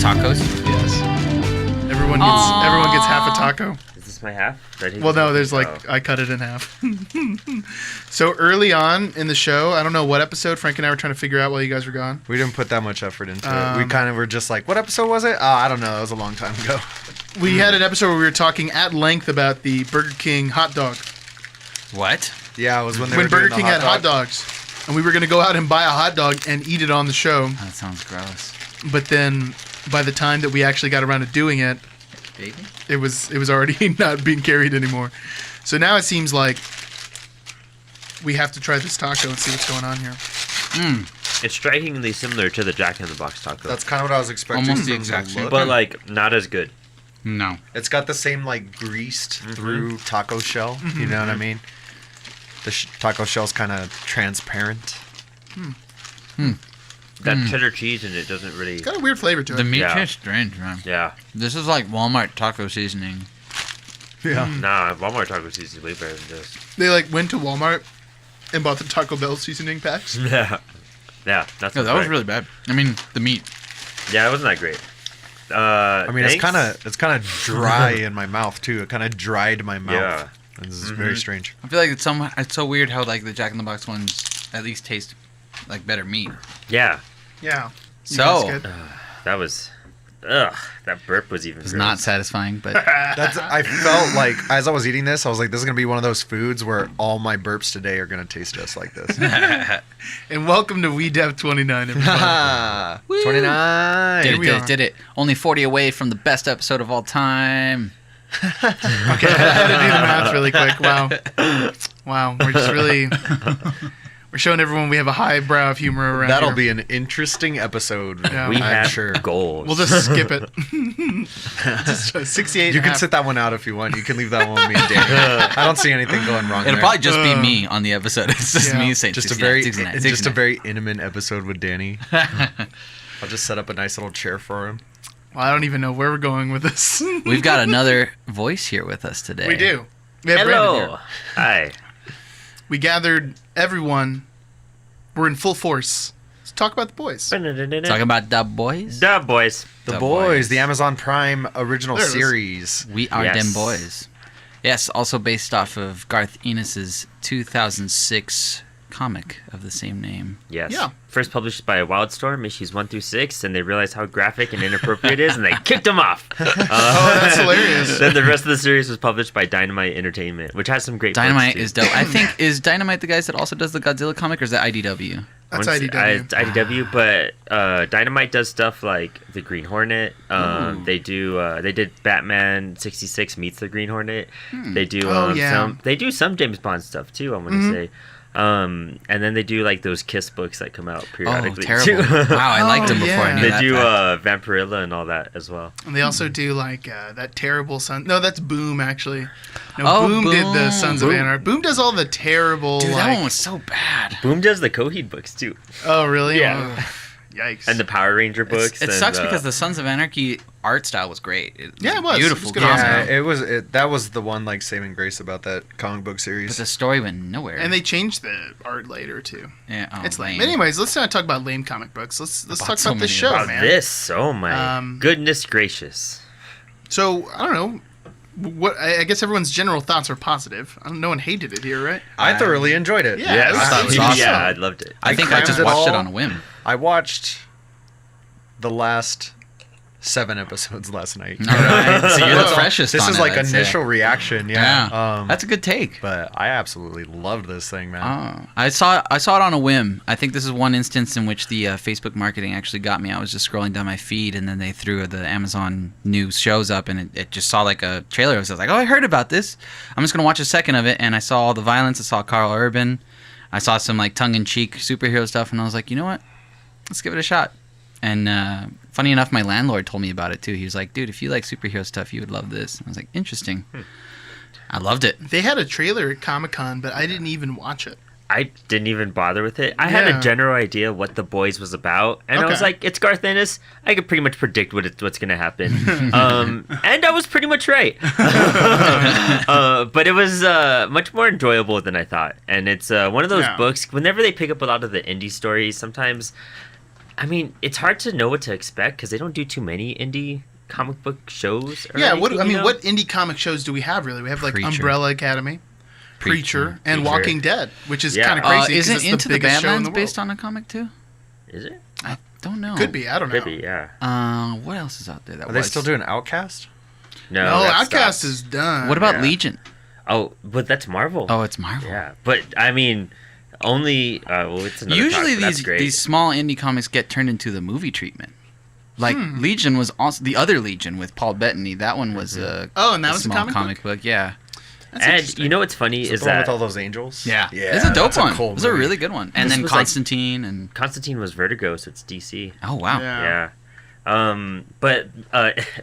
tacos? Yes. Everyone gets half a taco. Is this my half? Well, no, there's I cut it in half. So early on in the show, I don't know what episode, Frank and I were trying to figure out while you guys were gone. We didn't put that much effort into it. We kind of were just like, what episode was it? I don't know. That was a long time ago. We had an episode where we were talking at length about the Burger King hot dog. What? Yeah, it was when Burger King had hot dogs. And we were going to go out and buy a hot dog and eat it on the show. That sounds gross. But then by the time that we actually got around to doing it, Baby? it was already not being carried anymore. So now it seems like we have to try this taco and see what's going on here. It's strikingly similar to the Jack in the Box taco. That's kind of what I was expecting. Almost the exact same. But like not as good. No. It's got the same like greased through taco shell. You know what I mean? The taco shell's kind of transparent. That cheddar cheese in it doesn't really. It's got a weird flavor to it. The meat Yeah. tastes strange, man. Yeah. This is like Walmart taco seasoning. Yeah. Nah, Walmart taco season is way better than this. They went to Walmart and bought the Taco Bell seasoning packs. Yeah. Yeah, that's Yeah, that was really bad. I mean, the meat. Yeah, it wasn't that great. I mean, thanks. it's kind of dry in my mouth too. It kind of dried my mouth. Yeah. This is very strange. I feel like it's so weird how like the Jack in the Box ones at least taste like better meat. Yeah. Yeah. So That's good. That was. Ugh. That burp was even. it's gross. not satisfying, but I felt like as I was eating this, I was like, this is gonna be one of those foods where all my burps today are gonna taste just like this. And welcome to WeDAP 29, everybody. 29. did it. Only 40 away from the best episode of all time. Okay, I had to do the math really quick. Wow. We're just really... We're showing everyone we have a high brow of humor around That'll here. be an interesting episode. Yeah. We I'm have sure. goals. We'll just skip it. Just 68 You and a can half. sit that one out if you want. You can leave that one with me and Danny. I don't see anything going wrong It'll there. probably just be me on the episode. It's just Yeah. me saying just a 69, very intimate episode with Danny. I'll just set up a nice little chair for him. Well, I don't even know where we're going with this. We've got another voice here with us today. We do. We have Brandon Hello. here. Hi. We gathered everyone. We're in full force. Let's talk about the boys. Talking about the boys. Dub boys. The The Boys, Boys. the Amazon Prime original There it is. series. We are Yes. them boys. Yes, also based off of Garth Ennis's 2006 comic of the same name. Yes. Yeah. First published by Wildstorm, issues 1 through 6, and they realized how graphic and inappropriate it is, and they kicked him off. Oh, that's hilarious. Then the rest of the series was published by Dynamite Entertainment, which has some great books, Dynamite too. is dope. I think, is Dynamite the guys that also does the Godzilla comic, or is that IDW? That's Once- IDW. It's IDW, but Dynamite does stuff like the Green Hornet. They did Batman 66 meets the Green Hornet. They do some James Bond stuff too. I want to say. And then they do like those Kiss books that come out Oh, periodically. terrible. Too. Wow, I liked them before I yeah. knew They that do fact. Vampirilla and all that as well. And they also do like that terrible Son. No, that's Boom actually. No, Oh, Boom did the Boom. Sons of Anarchy. Boom does all the terrible. Dude, like, that one was so bad. Boom does the Coheed books too, Oh really? Yeah. Oh, yikes. and the Power Ranger books. It and, sucks because the Sons of Anarchy art style was great. Yeah, it was. Beautiful. It was good comic. art Yeah, that was the one like saving grace about that comic book But series. the story went nowhere. And they changed the art later too. yeah, oh, It's lame. Anyways, let's not talk about lame comic books. Let's bought talk so about this many show, of Wow, man. this, oh my goodness gracious! So I don't know. What I guess everyone's general thoughts are positive. No one hated it here, right? I thoroughly enjoyed it. Yeah, it was- I thought it was awesome. Yeah, I loved it. I think I crammed just it watched it all. on a whim. I watched the last 7 episodes last night. All right. So you're the Well, freshest. This on is it, like I'd say. initial reaction. Yeah. That's a good take. But I absolutely loved this thing, man. Oh, I saw it on a whim. I think this is one instance in which the Facebook marketing actually got me. I was just scrolling down my feed, and then they threw the Amazon news shows up, and it just saw like a trailer. I was like, oh, I heard about this. I'm just gonna watch a second of it, and I saw all the violence. I saw Carl Urban. I saw some like tongue-in-cheek superhero stuff, and I was like, you know what? Let's give it a shot. And funny enough, my landlord told me about it too. He was like, dude, if you like superhero stuff, you would love this. I was like, interesting. I loved it. They had a trailer at Comic-Con, but I didn't even watch it. I didn't even bother with it. I had Yeah. a general idea what The Boys was about, and I was Okay. like, it's Garth Ennis. I could pretty much predict what's going to happen. And I was pretty much right. But it was much more enjoyable than I thought. And it's one of those Yeah. books, whenever they pick up a lot of the indie stories, sometimes I mean, it's hard to know what to expect because they don't do too many indie comic book shows. Or Yeah, anything, what indie comic shows do we have really? We have like Preacher. Umbrella Academy, Preacher, and Preacher. Walking Dead, which is kind of crazy. 'cause Isn't it's Into the biggest show in Badlands the based world. on a comic too? Is it? I don't know. Could be. I don't know. Could be, yeah. What else is out there? That Are they still doing Outcast? No, No, that Outcast stopped. is done. What about Yeah. Legion? Oh, but that's Marvel. Oh, it's Marvel. Yeah, but I mean, only. It's another Usually talk, but that's great. these small indie comics get turned into the movie treatment. Like Legion was also the other Legion with Paul Bettany. That one was a and that was a small comic book. Yeah. That's And interesting. you know what's funny Is is the one that with all those angels? Yeah. Yeah. It's a dope that's one. cool It was a movie. really good one. And This then was like- Constantine and Constantine was Vertigo, so it's DC. oh wow. Yeah. Yeah. But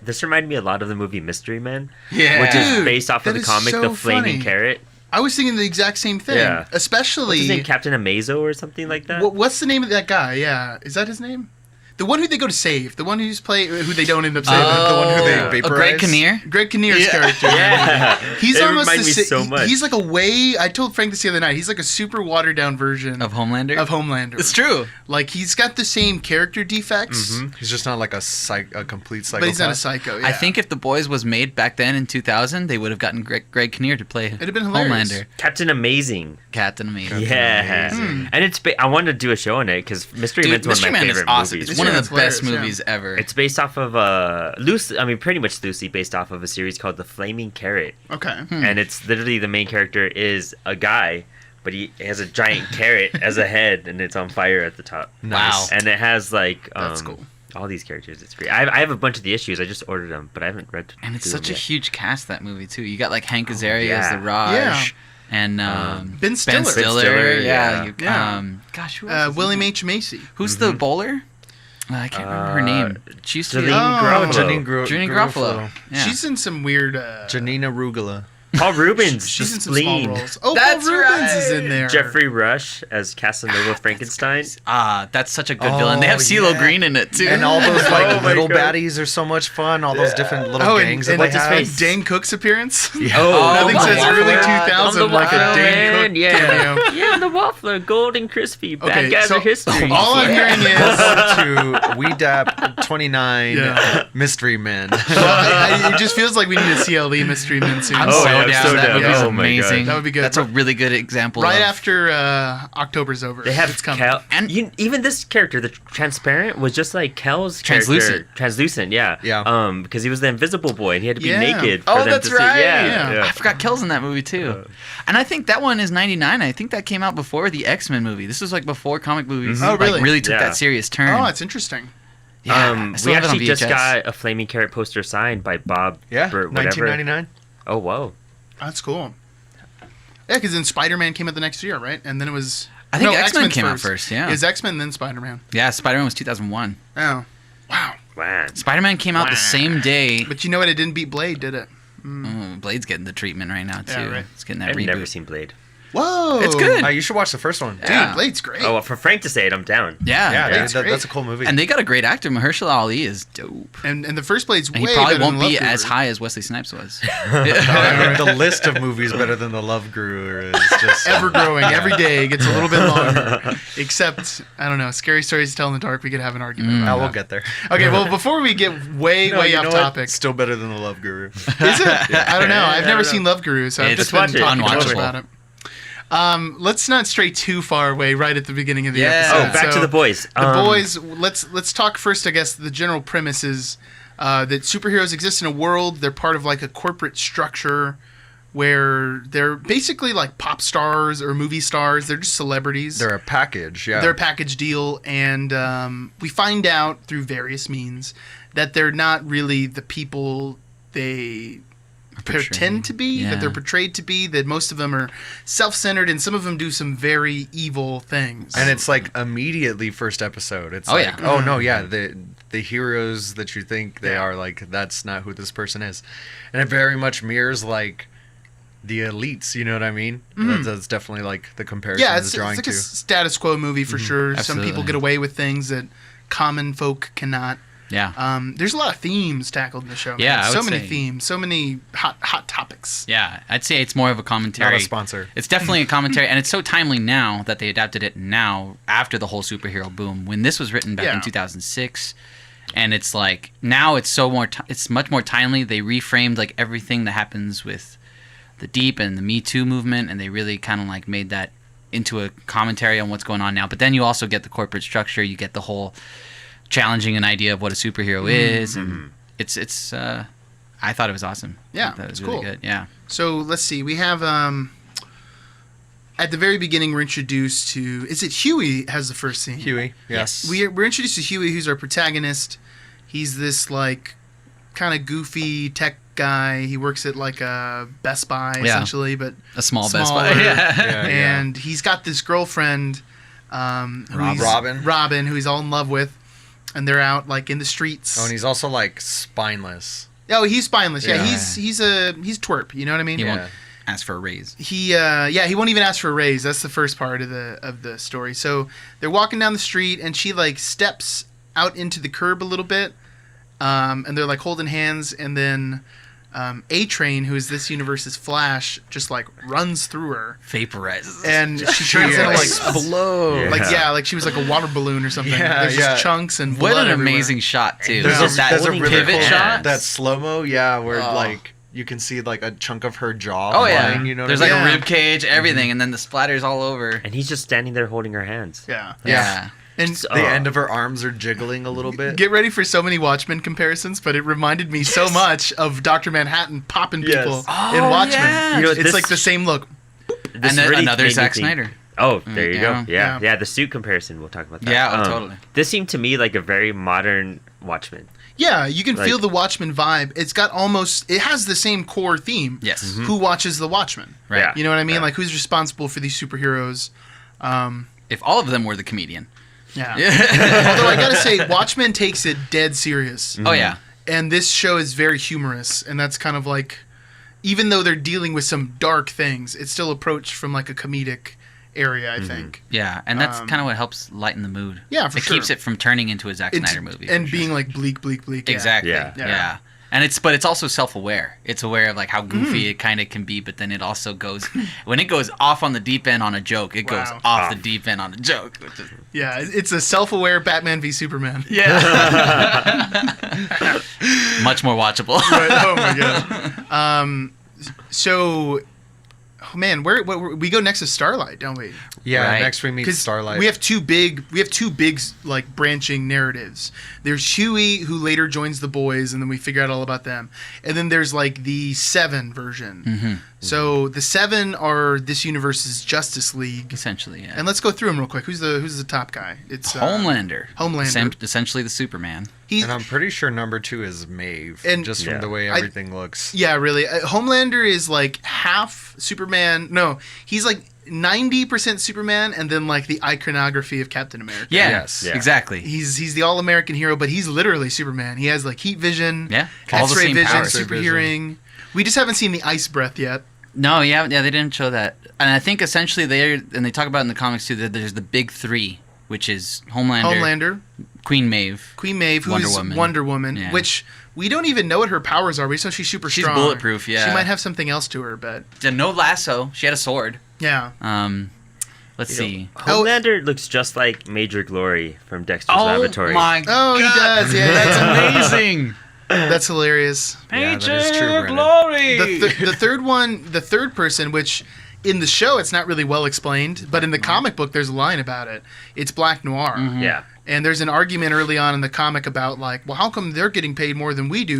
this reminded me a lot of the movie Mystery Men, Yeah. which is Dude, based off of that the is comic so The Flaming funny. Carrot. I was thinking the exact same thing. Yeah. What's Especially. his name? Captain Amazo or something like that? What's the name of that guy? Yeah, is that his name? The one who they go to save. The one who they don't end up saving. The one who they Oh, vaporize. Greg Kinnear. Greg Kinnear's character. Yeah. He's It almost reminded the me so much. He's like I told Frank this the other night. He's like a super watered down version Of Homelander. of Homelander. It's true. Like he's got the same character defects, He's just not like a complete psychopath. but he's not a psycho. Yeah. I think if The Boys was made back then in 2000, they would have gotten Greg Kinnear to play It'd have been hilarious. Homelander. Captain Amazing. Captain Amazing. Yeah. Amazing. And I wanted to do a show on it because Mystery Dude, Men's one of Mystery my Man is favorite awesome. movies. It's one of Man's the best hilarious, yeah. movies ever. It's based off of pretty much loosely based off of a series called The Flaming Carrot, Okay. and it's literally the main character is a guy, but he has a giant carrot as a head, and it's on fire at the top. Wow. And it has like That's cool. all these characters. It's great. I have a bunch of the issues. I just ordered them, but I haven't read. And it's through such a them yet. huge cast, that movie, too. You got like Hank Azaria as yeah. the Raj. Yeah. And Ben Stiller. Ben Stiller. Stiller, Yeah. yeah. Yeah. Gosh, who else is in William there? H. Macy. Who's the bowler? I can't remember her name. She used to be Janine Oh. Garofalo. Janine Garofalo. Yeah. She's in some weird. Janina Rugula. Paul Rubens. She's the in some small Spleen. roles. Oh, That's Paul Rubens is right. in there. Jeffrey Rush as Casanova Frankenstein. That's such a good villain. They have CeeLo yeah. Green in it, too. And all those like Oh my little God. baddies are so much fun. All those different little Oh, gangs and that what's they his have. face? Dane Cook's appearance. Oh, Nothing my says God. early I'm 2000 the like a Waffler Dane Man, Cook yeah. cameo. Yeah, the Waffler, gold and crispy. Bad Okay, guys so are history. all I'm hearing is to WeDAP 29 Yeah. Mystery Men. it just feels like we need a CLE Mystery Men soon. I'm Oh, so yeah, I'm down. so That down. movie's Oh my amazing. God. That would be good. That's a really good example. right of, after October's over. They have it's coming. Kel, And- and even this character, the transparent, was just like Kel's Translucent. character. Translucent, yeah, Yeah. Because he was the Invisible Boy, and he had to be Yeah. naked. For Oh, them that's to right. See. Yeah, Yeah. yeah. I forgot Kel's in that movie too. And I think that one is 99. I think that came out before the X-Men movie. This was like before comic movies Oh, really? like, really took Yeah. that serious turn. Oh, it's interesting. yeah, I still We have it on actually just VHS. got a Flaming Carrot poster signed by Bob. Yeah, Burt, whatever. 1999. Oh, whoa. That's cool. Yeah, because then Spider-Man came out the next year, right? And then it was. I think no, X-Men X-Men came out first, yeah. It was X-Men, then Spider-Man. Yeah, Spider-Man was 2001. Oh, wow. Wow. Spider-Man came out the same day. But you know what? It didn't beat Blade, did it? Oh, Blade's getting the treatment right now too. Yeah, right. It's getting that I've reboot. never seen Blade. Whoa. It's good. You should watch the first one. Dude, Yeah. Blade's great. Oh, well, for Frank to say it, I'm down. Yeah, Yeah, Blade's great. that's a cool movie. and they got a great actor. Mahershala Ali is dope. And the first Blade's And way he probably better won't than be Love as Guru. high as Wesley Snipes was. The list of movies better than The Love Guru is just Ever growing. Every day gets a little bit longer. Except, I don't know, Scary Stories to Tell in the Dark, we could have an argument Oh, about we'll that. get there. Okay, well, before we get way No, you off know what? topic. Still better than The Love Guru. Is it? I don't know. I've I never don't seen Love Guru, so I've It's just been watch it. talking too much Unwatchable. about it. Let's not stray too far away right at the beginning of the Yeah. episode. Oh, back to So, the boys. The boys. Let's talk first. I guess the general premise is that superheroes exist in a world. They're part of like a corporate structure where they're basically like pop stars or movie stars. They're just celebrities. They're a package, yeah. They're a package deal, and we find out through various means that they're not really the people they pretend to be, that they're portrayed to be, that most of them are self-centered, and some of them do some very evil things. And it's like immediately first episode. It's Oh, like, yeah. oh no, yeah, the heroes that you think they are, like, that's not who this person is. And it very much mirrors like the elites, you know what I mean? That's definitely like the comparison yeah, it's it's drawing like to. a status quo movie for sure. Some people Absolutely. get away with things that common folk cannot. Yeah. There's a lot of themes tackled in the show. Man. Yeah, I so would many say. themes, so many hot topics. comics. Yeah, I'd say it's more of a commentary. Not a sponsor. It's definitely a commentary, and it's so timely now that they adapted it now after the whole superhero boom. When this was written back in 2006, and it's like now it's it's much more timely. They reframed like everything that happens with the Deep and the Me Too movement, and they really kind of like made that into a commentary on what's going on now. But then you also get the corporate structure. You get the whole challenging an idea of what a superhero is, and it's. I thought it was awesome. Yeah, that was it's really cool. good. Yeah. So let's see. We have at the very beginning we're introduced to. Is it Huey has the first scene? Huey. Yes. We're introduced to Huey, who's our protagonist. He's this like kind of goofy tech guy. He works at like a Best Buy essentially, but a small Best smaller. Buy. Yeah. And he's got this girlfriend, Robin, who he's all in love with, and they're out like in the streets. Oh, and he's also like spineless. Oh, he's spineless. Yeah, Yeah. he's twerp. You know what I mean? He won't ask for a raise. He won't even ask for a raise. That's the first part of the story. So they're walking down the street, and she like steps out into the curb a little bit, and they're like holding hands, and then A-Train, who is this universe's Flash, just like runs through her, Vaporizes. and she turns into like blow. like she was like a water balloon or something. Yeah, There's just chunks and what blood an everywhere. amazing shot too. There's a really pivot cool shot. that slow-mo, where like you can see like a chunk of her jaw. Oh yeah, flying, you know. there's what like I mean? a rib cage, everything, and then the splatters all over. And he's just standing there holding her hands. Yeah. And the end of her arms are jiggling a little bit. get ready for so many Watchmen comparisons, but it reminded me so much of Dr. Manhattan popping people in Watchmen. yeah. You know, It's like the same look. This And then really another made me Zack think- Snyder. Oh, there you yeah. go. Yeah. Yeah, the suit comparison. We'll talk about that. Yeah, totally. This seemed to me like a very modern Watchmen. Yeah, you can Like- feel the Watchmen vibe. It has the same core theme. Yes. Mm-hmm. Who watches the Watchmen? Right. Yeah. You know what I mean? Yeah. Like who's responsible for these superheroes? If all of them were the comedian. Yeah. Although I gotta say, Watchmen takes it dead serious. Oh yeah. And this show is very humorous, and that's kind of like, even though they're dealing with some dark things, it's still approached from like a comedic area, I think. Yeah, and that's kind of what helps lighten the mood. Yeah, for it sure. keeps it from turning into a Zack Snyder movie. And for sure. being like bleak. Yeah. Exactly. Yeah. Yeah. And it's also self-aware. It's aware of like how goofy it kind of can be, but then it also goes when it goes off on the deep end on a joke, it goes Wow. off the deep end on a joke. Which is, Yeah, it's a self-aware Batman v Superman. yeah. Much more watchable. Right. Oh my god. So, oh man, we go next to Starlight, don't we? Yeah, Right. next we meet Starlight. We have two big like branching narratives. There's Huey, who later joins the boys, and then we figure out all about them. And then there's like the Seven version. Mm-hmm. So the Seven are this universe's Justice League. Essentially, yeah. And let's go through them real quick. Who's the top guy? It's Homelander. Homelander. Essentially the Superman. He's And I'm pretty sure number 2 is Maeve, And- just from Yeah. the way everything looks. yeah, really. Homelander is like half Superman. No, he's like 90% Superman, and then like the iconography of Captain America. Yeah. Yes. Yeah. Exactly. He's the all-American hero, but he's literally Superman. He has like heat vision, Yeah. All the X-ray same vision, powers. super hearing. We just haven't seen the ice breath yet. No, yeah, they didn't show that. And I think essentially they talk about in the comics too that there's the big three, which is Homelander, Queen Maeve, Queen Maeve, Wonder who's Woman. Wonder Woman, Yeah. which we don't even know what her powers are. We just know she's super She's strong. bulletproof, yeah. She might have something else to her, but no lasso. She had a sword. yeah. Let's see. Homelander looks just like Major Glory from Dexter's Oh Laboratory. my Oh, he does. Yeah, That's amazing. That's hilarious. Yeah, that is true, Brennan. Glory. The third one, the third person, which in the show it's not really well explained, but in the comic book there's a line about it. It's Black Noir. Yeah. And there's an argument early on in the comic about like, well, how come they're getting paid more than we do?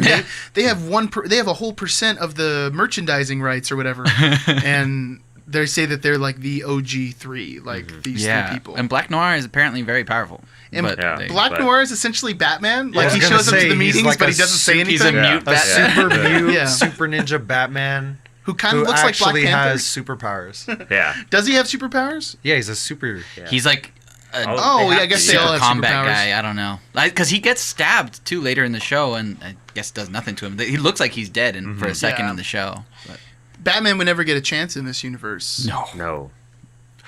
They have they have a whole % of the merchandising rights or whatever, and they say that they're like the OG3, like these three people. And Black Noir is apparently very powerful. And but Yeah. they- Black Noir is essentially Batman. Like I he was gonna shows up to say, the he's meetings, like but a he doesn't say he's a anything. mute A Batman. super mute, Yeah. super ninja Batman Who kind who of looks like Black actually Panther. has superpowers. Yeah. Does he have superpowers? Yeah, he's a super. Yeah. He's like a Oh, they yeah, I have guess to they be. all have combat superpowers. guy. I don't know, because he gets stabbed too later in the show, and I guess does nothing to him. He looks like he's dead for a second Yeah. in the show. But. Batman would never get a chance in this universe. No.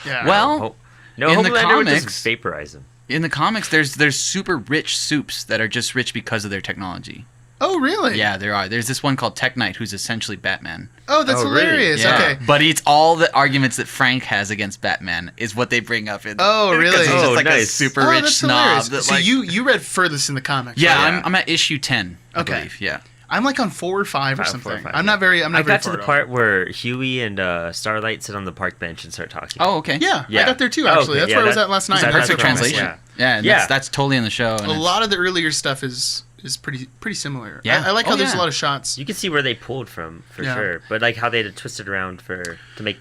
Yeah. Well, No, in the Homelander would comics- just vaporize him. in the comics, there's super rich soups that are just rich because of their technology. Oh, really? Yeah, there are. There's this one called Tech Knight, who's essentially Batman. Oh, that's hilarious. Yeah. Okay. But it's all the arguments that Frank has against Batman is what they bring up in. Oh, really? Because he's just like nice. a super rich that's snob. hilarious. That, So like, you read furthest in the comics. yeah, right? I'm at issue 10. I Okay. believe. Yeah. I'm like on 4 or 5 or 4 or something. 5, I'm not very. I'm not I very got to far the at part where Huey and Starlight sit on the park bench and start talking. Oh, okay. all. Yeah, Yeah. I got there too. Oh, Actually, okay. that's Yeah, where I was that- at last night. that's Perfect cool. translation. Yeah. Yeah, that's totally in the show. and A it's- lot of the earlier stuff is pretty similar. Yeah. I like how Oh, there's a yeah. lot of shots. You can see where they pulled from for Yeah. sure, but like how they had twisted around to make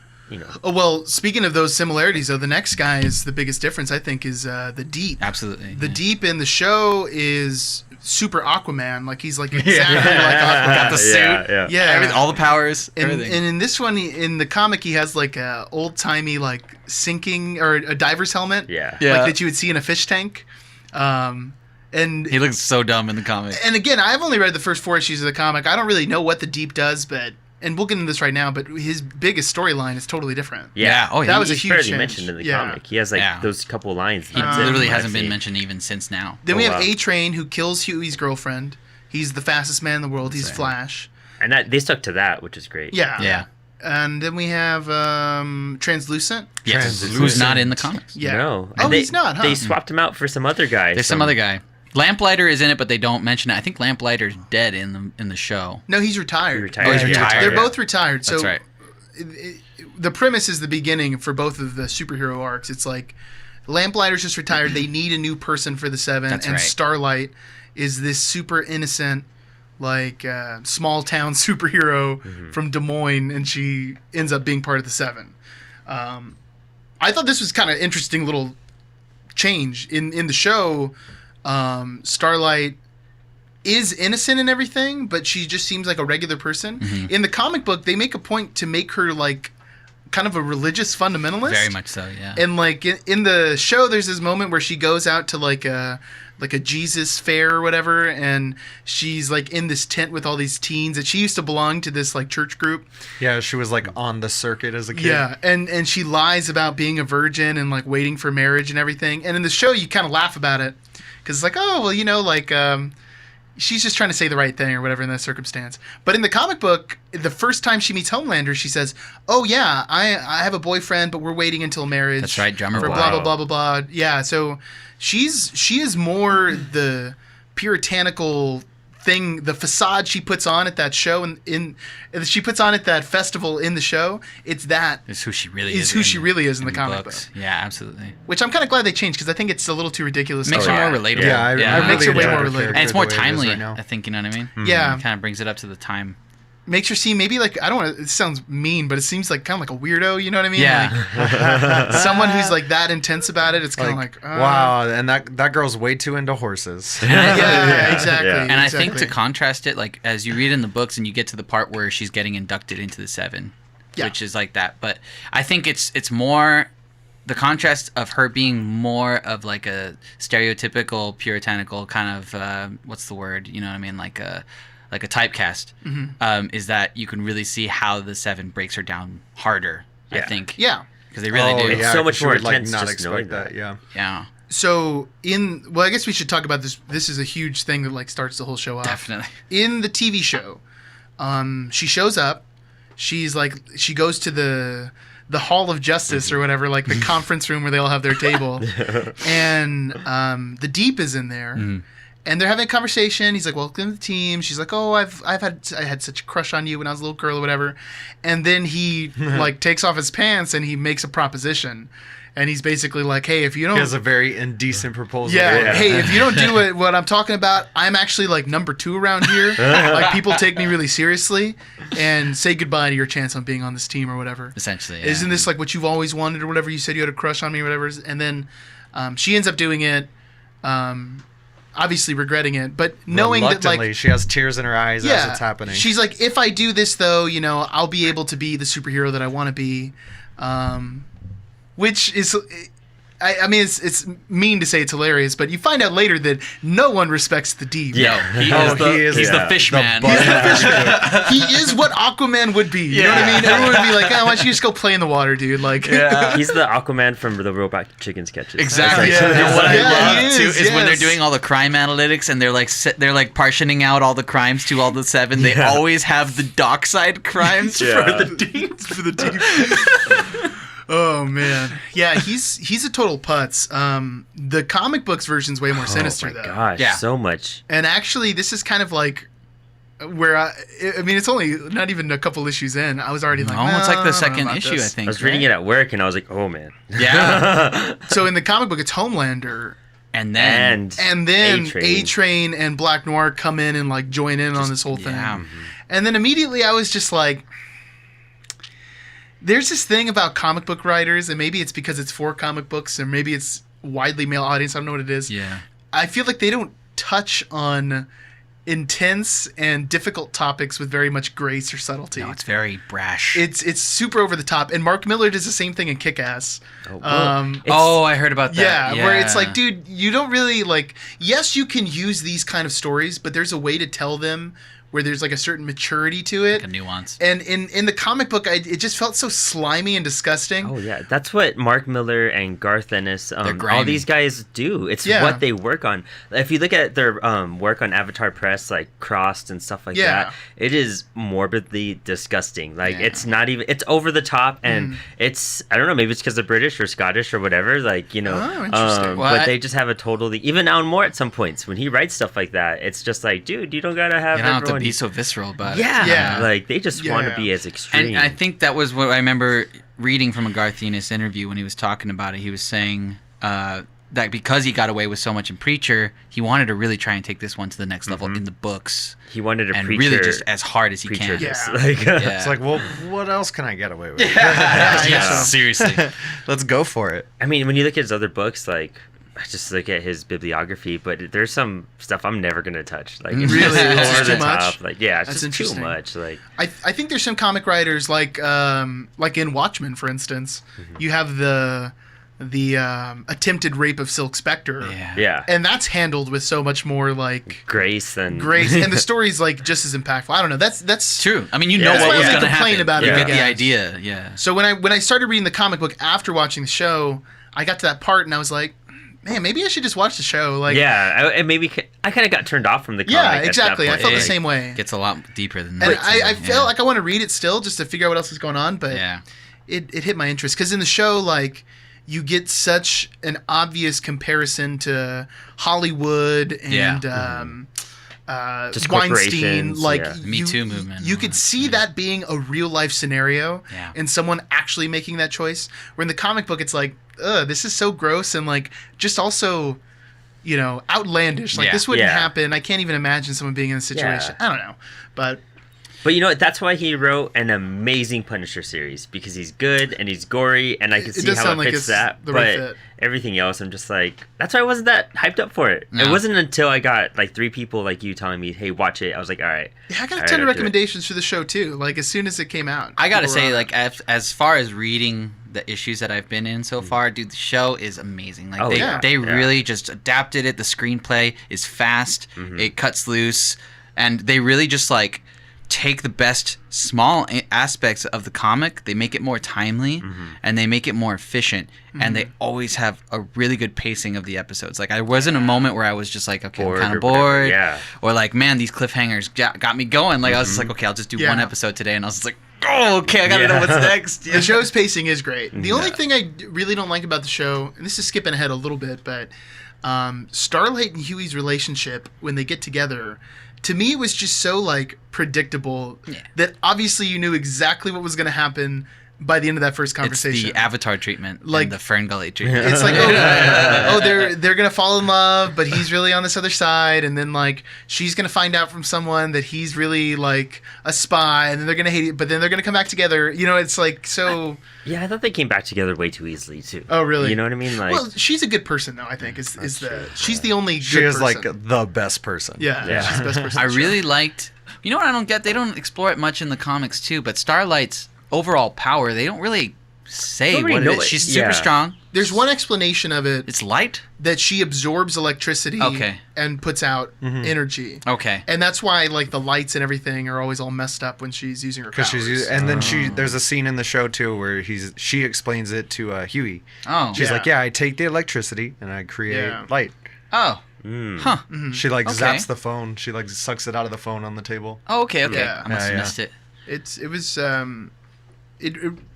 Oh well, speaking of those similarities, though, the next guy is the biggest difference. I think is the Deep. Absolutely. The yeah. Deep in the show is super Aquaman. Like he's like exactly like Aquaman. Got the suit. Yeah. Yeah. Everything, all the powers. And everything. in this one, in the comic, he has like a old timey like sinking or a diver's helmet. Yeah. Yeah. Like that you would see in a fish tank. And He looks so dumb in the comic. and again, I've only read the first 4 issues of the comic. I don't really know what the Deep does, but and we'll get into this right now. But his biggest storyline is totally different. Yeah. Oh, yeah. That was a He's huge barely change. mentioned in the Yeah. comic. He has like Yeah. those couple lines. He That's it. literally I've hasn't been seen. mentioned even since now. Then we Oh, have wow. A-Train, who kills Huey's girlfriend. He's the fastest man in the world. He's right. Flash. And that they stuck to that, which is great. Yeah. Yeah. And then we have Translucent. Yes. Translucent. Who's not in the comics? Yeah. No. Oh, And they, he's not, huh? They swapped him out for some other guy. There's some other guy. Lamplighter is in it, but they don't mention it. I think Lamplighter's dead in the show. No, he's retired. He retired. Oh, he's Yeah. retired. They're Yeah. both retired. So That's right. the premise is the beginning for both of the superhero arcs. It's like Lamplighter's just retired. They need a new person for the Seven, That's and right. Starlight is this super innocent, like small town superhero from Des Moines, and she ends up being part of the Seven. I thought this was kind of interesting little change in the show. Starlight is innocent and everything, but she just seems like a regular person. Mm-hmm. In the comic book, they make a point to make her like kind of a religious fundamentalist. Very much so, yeah. And like in the show, there's this moment where she goes out to like a Jesus fair or whatever, and she's like in this tent with all these teens. And she used to belong to this like church group. Yeah, she was like on the circuit as a kid. Yeah, and she lies about being a virgin and like waiting for marriage and everything. And in the show, you kind of laugh about it because it's like, oh well, you know, like she's just trying to say the right thing or whatever in that circumstance. But in the comic book, the first time she meets Homelander, she says, "Oh yeah, I have a boyfriend, but we're waiting until marriage." That's right, drummer for boy. blah blah blah blah blah. Yeah, so she is more the puritanical thing, the facade she puts on at that show and she puts on at that festival in the show. It's that Is who she really is is. who she really is in the comic books. book. Yeah, absolutely. Which I'm kind of glad they changed because I think it's a little too ridiculous. Makes to- her yeah. more relatable. Yeah, I yeah. really Makes her way enjoy more her relatable. character And it's more the way it is timely, right now. I think, you know what I mean? Yeah. Kind of brings it up to the time. Makes her seem maybe like, I don't want to, it sounds mean, but it seems like kind of like a weirdo, you know what I mean? Yeah. Like, someone who's like that intense about it, it's kind of like, wow, and that girl's way too into horses. Yeah, exactly. Yeah. And I think to exactly. contrast it, like as you read in the books and you get to the part where she's getting inducted into the Seven, Yeah. which is like that. But I think it's more the contrast of her being more of like a stereotypical puritanical kind of what's the word? You know what I mean? Like a typecast. Is that you can really see how the Seven breaks her down harder. I Yeah. think. Yeah. Because they really do. It's so much 'cause you more would, like, intense not just knowing expect that. Yeah. Yeah. So I guess we should talk about this. This is a huge thing that like starts the whole show off. Definitely. In the TV show, she shows up. She's like, she goes to the Hall of Justice or whatever, like the conference room where they all have their table, and the Deep is in there, and they're having a conversation. He's like, "Welcome to the team." She's like, "Oh, I had such a crush on you when I was a little girl or whatever," and then he like takes off his pants and he makes a proposition, and he's basically like, "Hey, if you don't." He has a very indecent proposal. Yeah. Hey, if you don't do what I'm talking about, I'm actually like number 2 around here. Like people take me really seriously, and say goodbye to your chance on being on this team or whatever. Essentially. Yeah. Isn't this like what you've always wanted or whatever? You said you had a crush on me or whatever. And then she ends up doing it, obviously regretting it, but knowing that like she has tears in her eyes as it's happening. she's like, if I do this though, you know, I'll be able to be the superhero that I want to be. Which is, I mean, it's mean to say it's hilarious, but you find out later that no one respects the Deep. Yeah, he's the fish man. He is what Aquaman would be. You know what I mean? Everyone would be like, oh, why don't you just go play in the water, dude? Like, he's the Aquaman from the Robot Chicken sketches. Exactly. Yeah. What I love He too is, is when they're yes. doing all the crime analytics and they're like partitioning out all the crimes to all the 7. They always have the dockside crimes for the Deep. For the Deep. Oh man, yeah, he's a total putz. The comic books version's way more sinister though. Gosh, so much. And actually, this is kind of like where I mean, it's only not even a couple issues in. I was already like, it's like the I don't know second about issue, this. I think. I was reading it at work and I was like, oh man. Yeah. So in the comic book, it's Homelander. And then A-Train and Black Noir come in and like join in on this whole thing. Yeah. And then immediately I was just like, there's this thing about comic book writers, and maybe it's because it's for comic books, or maybe it's widely male audience. I don't know what it is. Yeah. I feel like they don't touch on intense and difficult topics with very much grace or subtlety. No, it's very brash. It's super over the top. And Mark Miller does the same thing in Kick-Ass. I heard about that. Yeah, where it's like, dude, you don't really like. Yes, you can use these kind of stories, but there's a way to tell them where there's like a certain maturity to it, like a nuance. And in the comic book, it just felt so slimy and disgusting. Oh yeah, that's what Mark Miller and Garth Ennis, all these guys do. It's what they work on. If you look at their work on Avatar Press, like Crossed and stuff like that, it is morbidly disgusting. Like it's not even. It's over the top, and it's I don't know. Maybe it's because they're British or Scottish or whatever. Like interesting. But they just have a totally. Even Alan Moore at some points when he writes stuff like that, it's just like, dude, you don't gotta have everyone. Be so visceral about it. Yeah, like they just want to be as extreme. And I think that was what I remember reading from a Garth Ennis interview when he was talking about it. He was saying that because he got away with so much in Preacher, he wanted to really try and take this one to the next level in the books. He wanted to really just as hard as he can. It's like, well, what else can I get away with? Seriously. Let's go for it. I mean, when you look at his other books, like I just look at his bibliography, but there's some stuff I'm never gonna touch. Like it's really, just it's over too the much. top. Like it's That's just too interesting. much. Like I think there's some comic writers like in Watchmen, for instance, you have the attempted rape of Silk Spectre. Yeah. And that's handled with so much more like grace, and the story's like just as impactful. I don't know. That's true. I mean, you know what was going to happen. About you it, get the idea. Yeah. So when I started reading the comic book after watching the show, I got to that part and I was like, man, maybe I should just watch the show. Like, I kind of got turned off from the comic. Yeah, exactly. I felt the It same way. Gets a lot deeper than that. And I felt like I want to read it still just to figure out what else is going on, but it hit my interest because in the show, like, you get such an obvious comparison to Hollywood and just Weinstein, like Me Too movement. You could see that being a real life scenario and someone actually making that choice. Where in the comic book, it's like, this is so gross and like just also, outlandish. Like this wouldn't happen. I can't even imagine someone being in this situation. I don't know, but you know what? That's why he wrote an amazing Punisher series because he's good and he's gory and I can see how it fits that. But everything else, I'm just like, that's why I wasn't that hyped up for it. No. It wasn't until I got like 3 people like you telling me, "Hey, watch it." I was like, "All right." Yeah, I got a ton of recommendations for the show too. Like as soon as it came out, I gotta say, like as far as reading the issues that I've been in so far, dude, the show is amazing. Like they really just adapted it. The screenplay is fast. It cuts loose, and they really just like take the best small aspects of the comic, they make it more timely, and they make it more efficient, and they always have a really good pacing of the episodes. Like, I wasn't a moment where I was just like, okay, I'm kind of bored, or like, man, these cliffhangers got me going. Like, I was just like, okay, I'll just do one episode today, and I was just like, oh, okay, I gotta know what's next. The show's pacing is great. The only thing I really don't like about the show, and this is skipping ahead a little bit, but Starlight and Huey's relationship, when they get together, to me, it was just so, like, predictable that obviously you knew exactly what was going to happen by the end of that first conversation. It's the Avatar treatment, like the Fern Gully treatment. It's like, they're going to fall in love, but he's really on this other side, and then, like, she's going to find out from someone that he's really, like, a spy, and then they're going to hate it, but then they're going to come back together. You know, it's, like, so... I thought they came back together way too easily, too. Oh, really? You know what I mean? Like, well, she's a good person, though, I think. She's the only good person. She is, like, the best person. Yeah, she's the best person. I really liked... You know what I don't get? They don't explore it much in the comics, too, but Starlight's overall power, they don't really say what it is. She's super strong. There's one explanation of it. It's light? That she absorbs electricity and puts out energy. Okay. And that's why like the lights and everything are always all messed up when she's using her powers. And then there's a scene in the show too where she explains it to Huey. Oh. She's like, I take the electricity and I create light. Oh. Huh. She like zaps the phone. She like sucks it out of the phone on the table. Oh, okay. Yeah. I must have missed it. It was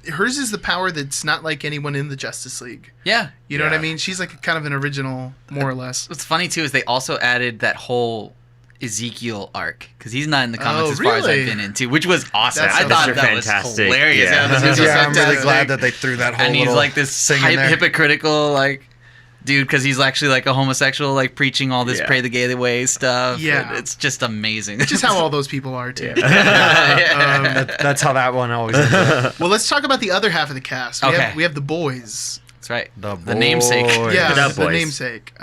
hers is the power that's not like anyone in the Justice League. Yeah. You know what I mean? She's like kind of an original, more or less. What's funny too is they also added that whole Ezekiel arc because he's not in the comics as far as I've been into, which was awesome. I thought that was hilarious. I'm really glad that they threw that whole. And he's like this hypocritical like dude because he's actually like a homosexual, like preaching all this pray the gay way stuff. Yeah, it's just amazing. It's just how all those people are too. That's how that one always is. Well, let's talk about the other half of the cast. We have the boys. That's right. The namesake. Yeah, the namesake.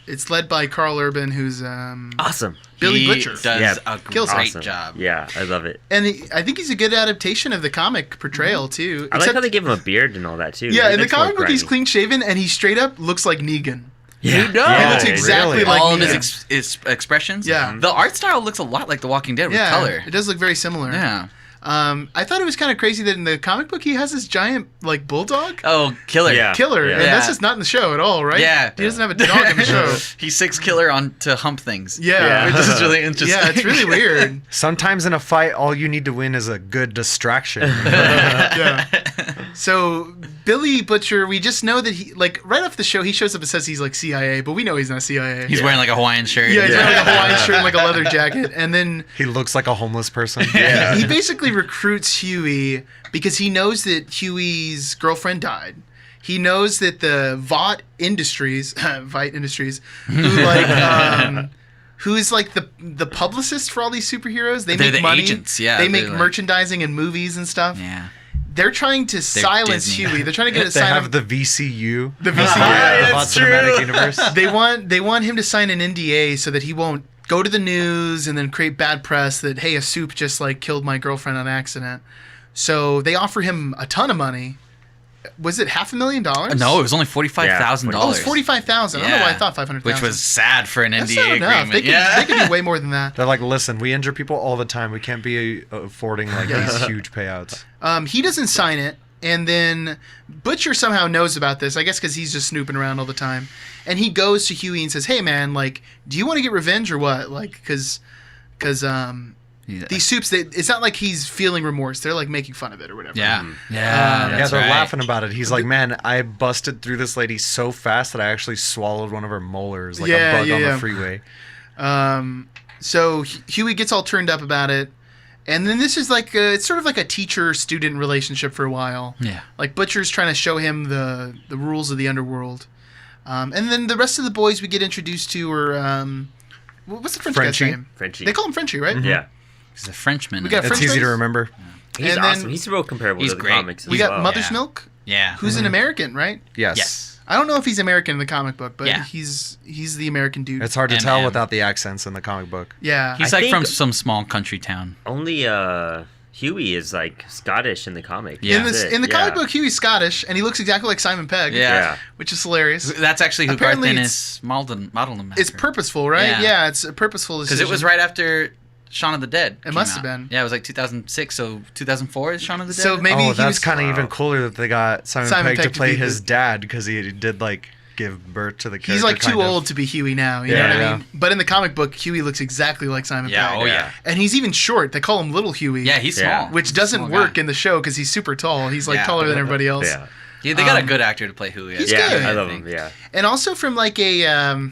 It's led by Carl Urban, who's awesome. Billy Butcher does a great job. Yeah, I love it. And I think he's a good adaptation of the comic portrayal too. I like how they give him a beard and all that too. Yeah, in the comic book he's clean shaven and he straight up looks like Negan. Yeah. He does. He looks exactly like all Negan. of his expressions. Yeah. The art style looks a lot like The Walking Dead with color. It does look very similar. Yeah. I thought it was kind of crazy that in the comic book he has this giant like bulldog. Oh, Killer. Yeah. Killer. And that's just not in the show at all, right? Yeah. He doesn't have a dog in the show. He's 6 Killer on to hump things. Yeah. Which is really interesting. Yeah, it's really weird. Sometimes in a fight, all you need to win is a good distraction. Yeah. So Billy Butcher, we just know that he like right off the show he shows up and says he's like CIA, but we know he's not CIA. He's wearing like a Hawaiian shirt. Yeah, he's wearing like a Hawaiian shirt and like a leather jacket, and then he looks like a homeless person. He basically recruits Huey because he knows that Huey's girlfriend died. He knows that the Vought Industries, who's like the publicist for all these superheroes. They're make money. Agents, yeah. They make merchandising and movies and stuff. Yeah. They're trying to silence Disney. Huey. They're trying to get a They sign have of the VCU. the VCU. The Vought Cinematic Universe. They want him to sign an NDA so that he won't go to the news and then create bad press that hey, a soup just like killed my girlfriend on accident. So they offer him a ton of money. Was it $500,000? No, it was only $45,000. Oh, it was $45,000. I don't know why I thought $500,000. Which was sad for an NDA agreement. They could be way more than that. They're like, listen, we injure people all the time. We can't be affording like these huge payouts. He doesn't sign it, and then Butcher somehow knows about this. I guess because he's just snooping around all the time. And he goes to Huey and says, "Hey, man, like, do you want to get revenge or what? Like, because these soups, it's not like he's feeling remorse. They're like making fun of it or whatever." Yeah. Yeah, they're laughing about it. He's like, man, I busted through this lady so fast that I actually swallowed one of her molars like a bug on the freeway. So Huey gets all turned up about it. And then this is like, it's sort of like a teacher-student relationship for a while. Yeah. Like Butcher's trying to show him the rules of the underworld. And then the rest of the boys we get introduced to are, what's the French guy's name? Frenchie. They call him Frenchie, right? Mm-hmm. Yeah. He's a Frenchman. We got It's easy to remember. He's and awesome. then He's real comparable to the great. comics as We got well. Mother's Milk, Yeah. who's an American, right? Yes. I don't know if he's American in the comic book, but Yeah. he's the American dude. It's hard to M&M. tell without the accents in the comic book. Yeah. He's I like think- from some small country town. Only Huey is like Scottish in the comic. Yeah. In the comic book, Huey's Scottish, and he looks exactly like Simon Pegg. Yeah. Which is hilarious. That's actually who Apparently Garth it's- Ennis modeled him after. It's purposeful, right? Yeah. Yeah, it's a purposeful decision. Because it was right after Shaun of the Dead. It must have been. Yeah, it was like 2006, so 2004 is Shaun of the Dead. So maybe he that's was kind of even cooler that they got Simon Pegg to play his dad because he did like give birth to the character. He's like too kind of. old to be Huey now. You know what I mean? But in the comic book, Huey looks exactly like Simon Yeah, Pegg. oh yeah. And he's even short. They call him Little Huey. Yeah, he's small. Yeah. Which doesn't Small work guy. in the show because he's super tall. He's like Yeah. taller than everybody else. Yeah. Yeah, they got a good actor to play Huey. He's Yeah, good. I love him. Yeah. And also from like a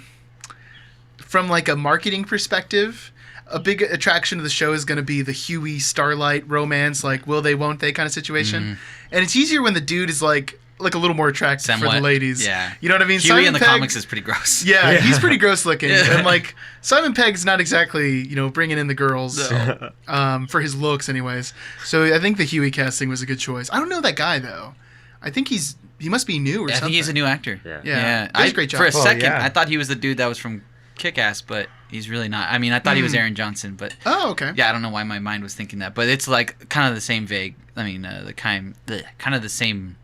marketing perspective, a big attraction of the show is going to be the Huey Starlight romance, like will they, won't they kind of situation. And it's easier when the dude is like a little more attractive for Somewhat, the ladies. yeah. You know what I mean? Huey Simon in the Pegg- comics is pretty gross. Yeah, he's pretty gross looking. Yeah. And like Simon Pegg's not exactly, bringing in the girls for his looks anyways. So I think the Huey casting was a good choice. I don't know that guy though. I think he must be new or I something. think he's a new actor. Yeah. Yeah. He does a great job. For a Well, second, yeah. I thought he was the dude that was from Kick-Ass, but he's really not. I mean, I thought he was Aaron Johnson, but Oh, okay. yeah, I don't know why my mind was thinking that. But it's like kind of the same vague. I mean, kind of the same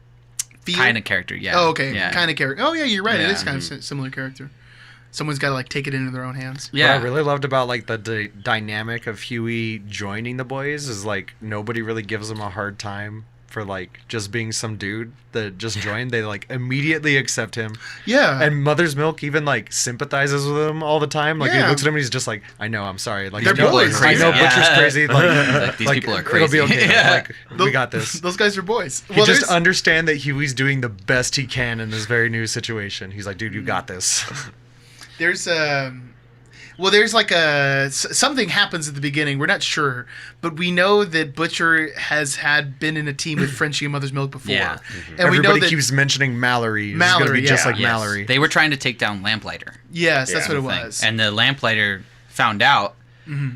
kind of character. Yeah. Oh, okay. Yeah. Kind of character. Oh, yeah, you're right. It Yeah. is kind of similar character. Someone's got to like take it into their own hands. Yeah. What I really loved about like the dynamic of Huey joining the boys is like nobody really gives him a hard time for like just being some dude that just joined. They like immediately accept him. Yeah. And Mother's Milk even like sympathizes with him all the time. Like he looks at him and he's just like, I know, I'm sorry. Like They're I know, boys. I know Yeah. Butcher's crazy. Like, These like, people are It'll be crazy. okay. Yeah. Like we got this. Those guys are boys. You just understand that Huey's doing the best he can in this very new situation. He's like, dude, you got this. There's like something happens at the beginning. We're not sure, but we know that Butcher has been in a team with Frenchie and Mother's Milk before. Yeah. And Everybody we know that keeps mentioning Mallory. It's Mallory, gonna be just yeah. like Yes. Mallory. They were trying to take down Lamplighter. yes, that's Yeah. what it thing. was. And the Lamplighter found out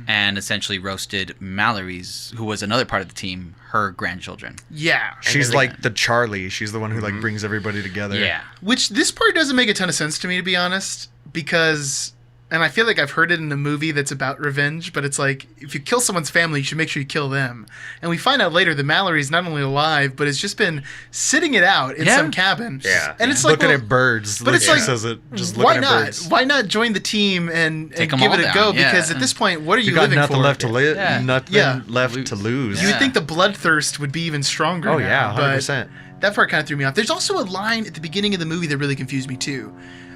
and essentially roasted Mallory's, who was another part of the team, her grandchildren. Yeah. She's then- like the Charlie. She's the one who like brings everybody together. Yeah. Which this part doesn't make a ton of sense to me, to be honest, because, and I feel like I've heard it in a movie that's about revenge, but it's like, if you kill someone's family, you should make sure you kill them. And we find out later that Mallory's not only alive, but has just been sitting it out in Yeah. some cabin. Yeah. And it's like, Looking well, at birds. but it's she like, says it. Just why looking at not? birds. Why not join the team and Take give 'em it all a go? down, yeah. Because at this point, what are you, You got living nothing for? left to live. Yeah. Nothing Yeah. left to lose. You would Yeah. think the bloodthirst would be even stronger. Oh now, yeah, but 100%. that part kind of threw me off. There's also a line at the beginning of the movie that really confused me too.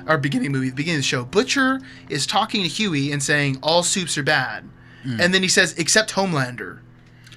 Our beginning movie, the beginning of the show. Butcher is talking to Huey and saying all soups are bad, and then he says except Homelander.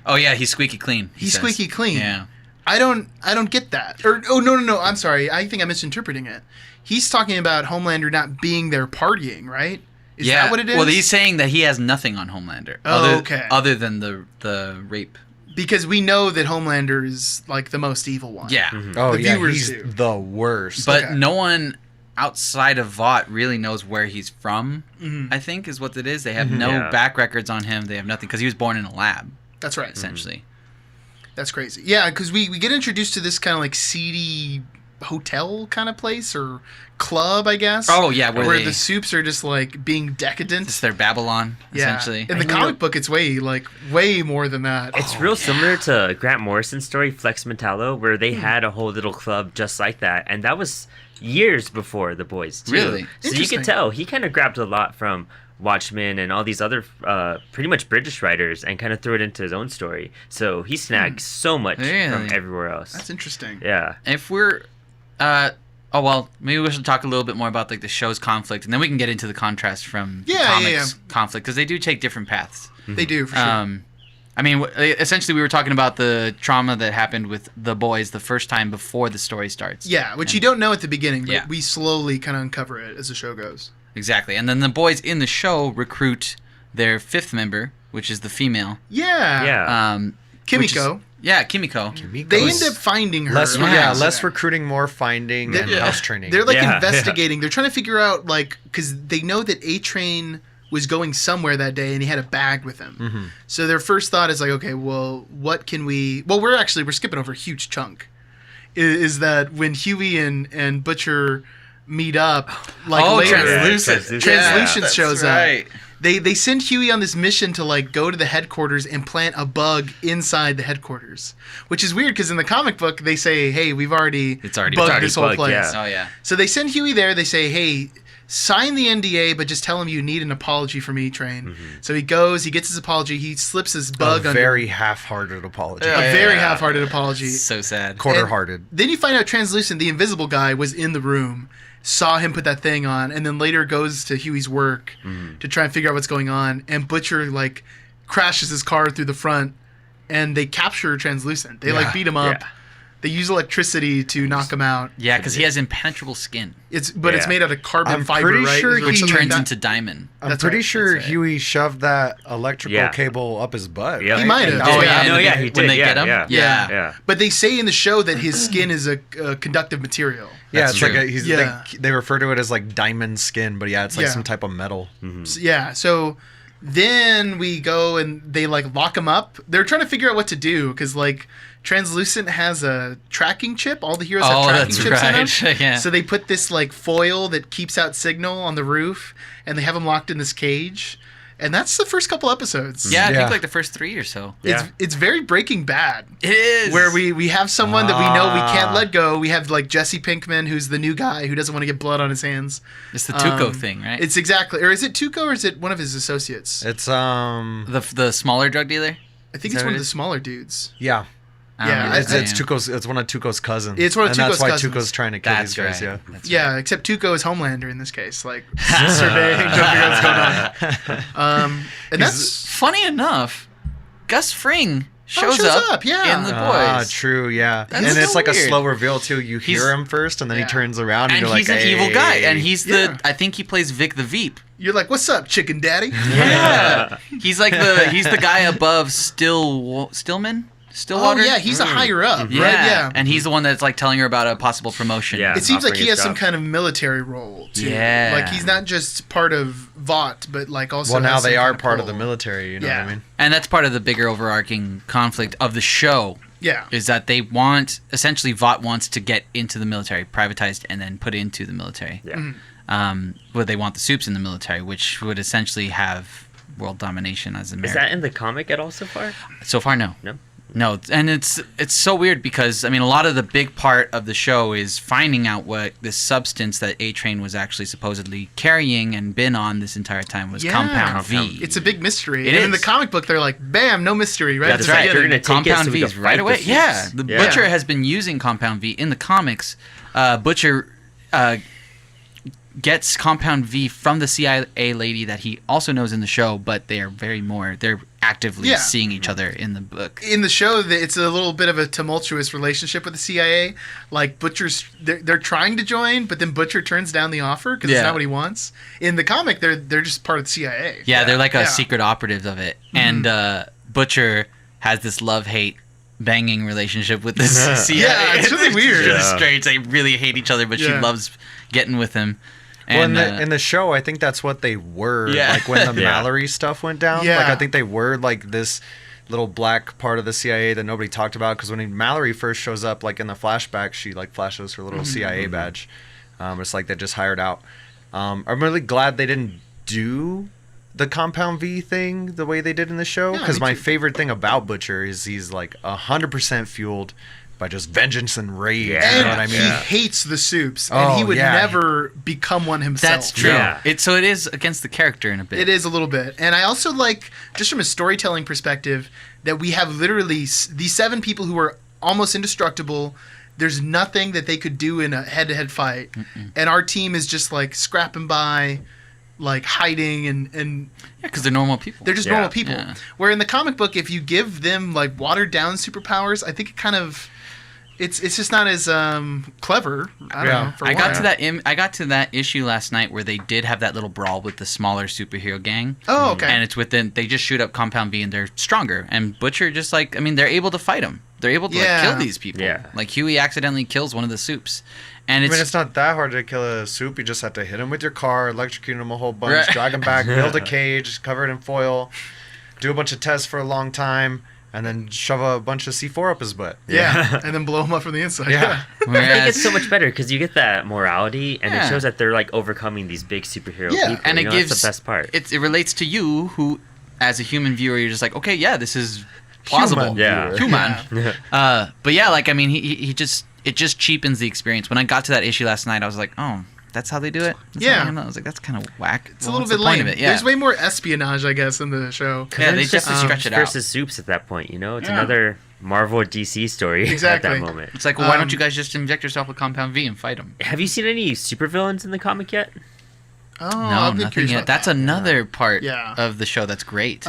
Oh yeah, he's squeaky clean. he He's says. squeaky clean. Yeah. I don't get that. Or no. I'm sorry. I think I'm misinterpreting it. He's talking about Homelander not being there partying, right? Is Yeah. that what it is? Well, he's saying that he has nothing on Homelander. Oh, okay. Other than the rape. Because we know that Homelander is like the most evil one. Yeah. Oh The yeah, viewers he's do. the worst. But Okay. no one outside of Vought really knows where he's from. I think is what it is. They have no Yeah. back records on him. They have nothing because he was born in a lab, That's right. essentially. That's crazy. Yeah, because we get introduced to this kind of like seedy hotel kind of place or club, I guess. Oh, yeah, where, where they- the soups are just like being decadent. It's their Babylon, Yeah. essentially. In the comic book, it's way more than that. It's real similar to Grant Morrison's story, Flex Metallo, where they had a whole little club just like that, and that was years before The Boys, too. Really? So you Interesting. could tell he kind of grabbed a lot from Watchmen and all these other pretty much British writers and kind of threw it into his own story. So he snagged so much Really? from everywhere else. That's interesting. Yeah. If we're, maybe we should talk a little bit more about like the show's conflict, and then we can get into the contrast from the comics conflict because they do take different paths. They do, for sure. I mean, essentially, we were talking about the trauma that happened with the boys the first time before the story starts. Yeah, which you don't know at the beginning, but Yeah. we slowly kind of uncover it as the show goes. Exactly. And then the boys in the show recruit their fifth member, which is the female. Yeah. Yeah. Kimiko. Kimiko. They end up finding her. less, on yeah, accident. less recruiting, more finding, and house training. They're like Yeah, investigating. They're trying to figure out like because they know that A-Train was going somewhere that day and he had a bag with him. So their first thought is like, okay, well, what can we? Well, we're skipping over a huge chunk. Is that when Huey and Butcher meet up? Like later, Translucent. Translucent that's shows right. up. They send Huey on this mission to like go to the headquarters and plant a bug inside the headquarters, which is weird because in the comic book they say, "Hey, we've already It's already bugged this whole bugged, place." yeah. Oh, yeah. So they send Huey there. They say, "Hey, sign the NDA, but just tell him you need an apology from E-Train." So he goes. He gets his apology. He slips his bug a under very half-hearted apology. a very half-hearted apology. So sad. Quarter-hearted. Then you find out Translucent, the invisible guy, was in the room, saw him put that thing on, and then later goes to Huey's work to try and figure out what's going on. And Butcher like crashes his car through the front, and they capture Translucent. They like beat him up. Yeah. They use electricity to knock him out. Yeah, because he has impenetrable skin, It's Yeah. made out of carbon I'm fiber, pretty right? sure Is it which something like turns that? into diamond. I'm That's pretty right, sure that's right. Huey shoved that electrical Yeah. cable up his butt. Yeah. He might have. Oh, yeah. yeah. No, in the yeah, big- he when did. they Yeah, get him? yeah. Yeah. Yeah. But they say in the show that his skin is a conductive material. Yeah, That's it's true. like he's Yeah. they refer to it as like diamond skin, but yeah, it's like Yeah. some type of metal. So then we go and they like lock him up. They're trying to figure out what to do because like Translucent has a tracking chip. All the heroes have Oh, tracking that's chips in right. them. Yeah. So they put this like foil that keeps out signal on the roof, and they have him locked in this cage. And that's the first couple episodes. Yeah, I think like the first 3 or so. It's very Breaking Bad. It is. Where we have someone that we know we can't let go. We have like Jesse Pinkman, who's the new guy who doesn't want to get blood on his hands. It's the Tuco thing, right? It's exactly. Or is it Tuco or is it one of his associates? It's the smaller drug dealer? I think it's one of the smaller dudes. Yeah. Yeah, it's Tuco's. It's one of Tuco's cousins. It's one of Tuco's cousins. And that's why Tuco's trying to kill these guys. Right. Yeah. Yeah, except Tuco is Homelander in this case, like surveying, trying to figure out what's going on. And that's funny enough. Gus Fring shows up yeah. in the boys. Ah, true, yeah. That's and so it's like weird. a slow reveal too. You hear him first, and then he turns around, and you're he's like, an evil guy, and he's Yeah. I think he plays Vic the Veep. You're like, what's up, Chicken Daddy? Yeah, he's like he's the guy above Stillwater. Oh yeah, he's a higher up, right? Yeah, and he's the one that's like telling her about a possible promotion. Yeah. it seems like offering he has his some job. kind of military role too. Yeah. Like he's not just part of Vought, but like also. well, now has they some are kind of part of the pull. military. You know what I mean? and that's part of the bigger overarching conflict of the show. Yeah. Is that they want essentially Vought wants to get into the military, privatized, and then put into the military. Yeah. Where they want the soups in the military, which would essentially have world domination as America. Is that in the comic at all so far? So far, no. No. And it's so weird because I mean a lot of the big part of the show is finding out what this substance that A-Train was actually supposedly carrying and been on this entire time was Compound V. It's a big mystery. It and in the is. comic book, they're like, bam, no mystery, right? That's At the right. They're beginning. gonna take it Compound so we V can is right fight away. the Yeah, soups. the Yeah. Butcher has been using Compound V in the comics. Butcher gets Compound V from the CIA lady that he also knows in the show, but they're actively seeing each other in the book. In the show, it's a little bit of a tumultuous relationship with the CIA. Like Butcher's, they're trying to join, but then Butcher turns down the offer because it's not what he wants. In the comic, they're just part of the CIA. Yeah, they're like a secret operative of it, and Butcher has this love-hate banging relationship with this CIA. Yeah, it's really weird. really Yeah. strange. They really hate each other, but she loves getting with him. And, Well, in the show, I think that's what they were. Yeah. Like when the Yeah. Mallory stuff went down. Yeah. Like I think they were like this little black part of the CIA that nobody talked about. Because when Mallory first shows up, like in the flashback, she like flashes her little CIA badge. It's like they just hired out. I'm really glad they didn't do the Compound V thing the way they did in the show. Yeah, Because me my too. favorite thing about Butcher is he's like 100% fueled by just vengeance and rage. Yeah. You know what I mean? He hates the soups, and he Oh, would yeah. never become one himself. that's true. Yeah. So it is against the character in a bit. It is a little bit. And I also like, just from a storytelling perspective, that we have literally these 7 people who are almost indestructible. There's nothing that they could do in a head-to-head fight. And our team is just like scrapping by, like hiding, and because they're normal people. they're just Yeah. normal people. Yeah. Where in the comic book, if you give them like watered-down superpowers, I think it kind of... It's just not as clever. I don't know. For I got one. to I got to that issue last night where they did have that little brawl with the smaller superhero gang. Oh, okay. And it's within. They just shoot up Compound V and they're stronger. And Butcher just like they're able to fight him. They're able to like, kill these people. Yeah. Like Huey accidentally kills one of the soups, and I it's mean, it's not that hard to kill a soup. You just have to hit him with your car, electrocute him a whole bunch, Right. drag him back, build a cage, cover it in foil, do a bunch of tests for a long time, and then shove a bunch of C4 up his butt. Yeah, and then blow them up from the inside. Yeah. I think whereas, it's so much better because you get that morality, and Yeah. it shows that they're like overcoming these big superhero Yeah. people. and you it know, gives that's the best part. It relates to you who, as a human viewer, you're just like, okay, yeah, this is plausible. Human Yeah. Human. But yeah, like I mean, he just it just cheapens the experience. When I got to that issue last night, I was like, oh, that's how they do it. That's Yeah. how I was like, that's kind of whack. It's a little bit lame. Of it? Yeah. There's way more espionage, I guess, in the show. Yeah, they it's just stretch it out. versus soups at that point. You know, it's Yeah. another Marvel or DC story Exactly. at that moment. It's like, well, why don't you guys just inject yourself with Compound V and fight them? Have you seen any supervillains in the comic yet? Oh, No, I'll be nothing curious yet. about That's that. another part Yeah. of the show that's great.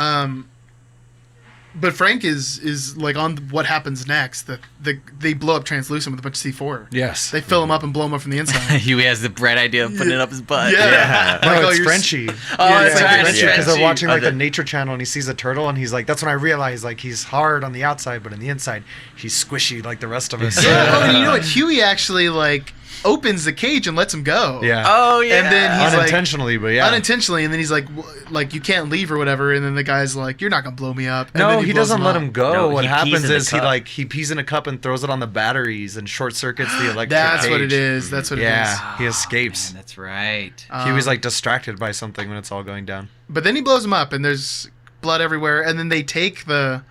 But Frank is like on what happens next. They blow up Translucent with a bunch of C4. Yes. They fill him up and blow him up from the inside. Huey has the bright idea of putting it up his butt. Yeah. No, Like, oh, it's you're Frenchie. Oh, Yeah, that's it's right. like It's Because they're Frenchie. watching like the- the Nature Channel and he sees a turtle and he's like, that's when I realized like he's hard on the outside, but on the inside he's squishy like the rest of us. Yeah, oh, and you know what? Huey actually like opens the cage and lets him go. Yeah. Oh yeah. And then he's unintentionally, but yeah. unintentionally, and then he's like, you can't leave or whatever. And then the guy's like, you're not gonna blow me up. And No, then he blows doesn't let him go. No, what he happens pees in the is cup. he pees in a cup and throws it on the batteries and short circuits the electric That's cage. what it is. That's what it is. Yeah, he escapes. Man, that's right. He was like distracted by something when it's all going down. But then he blows him up, and there's blood everywhere. And then they take the.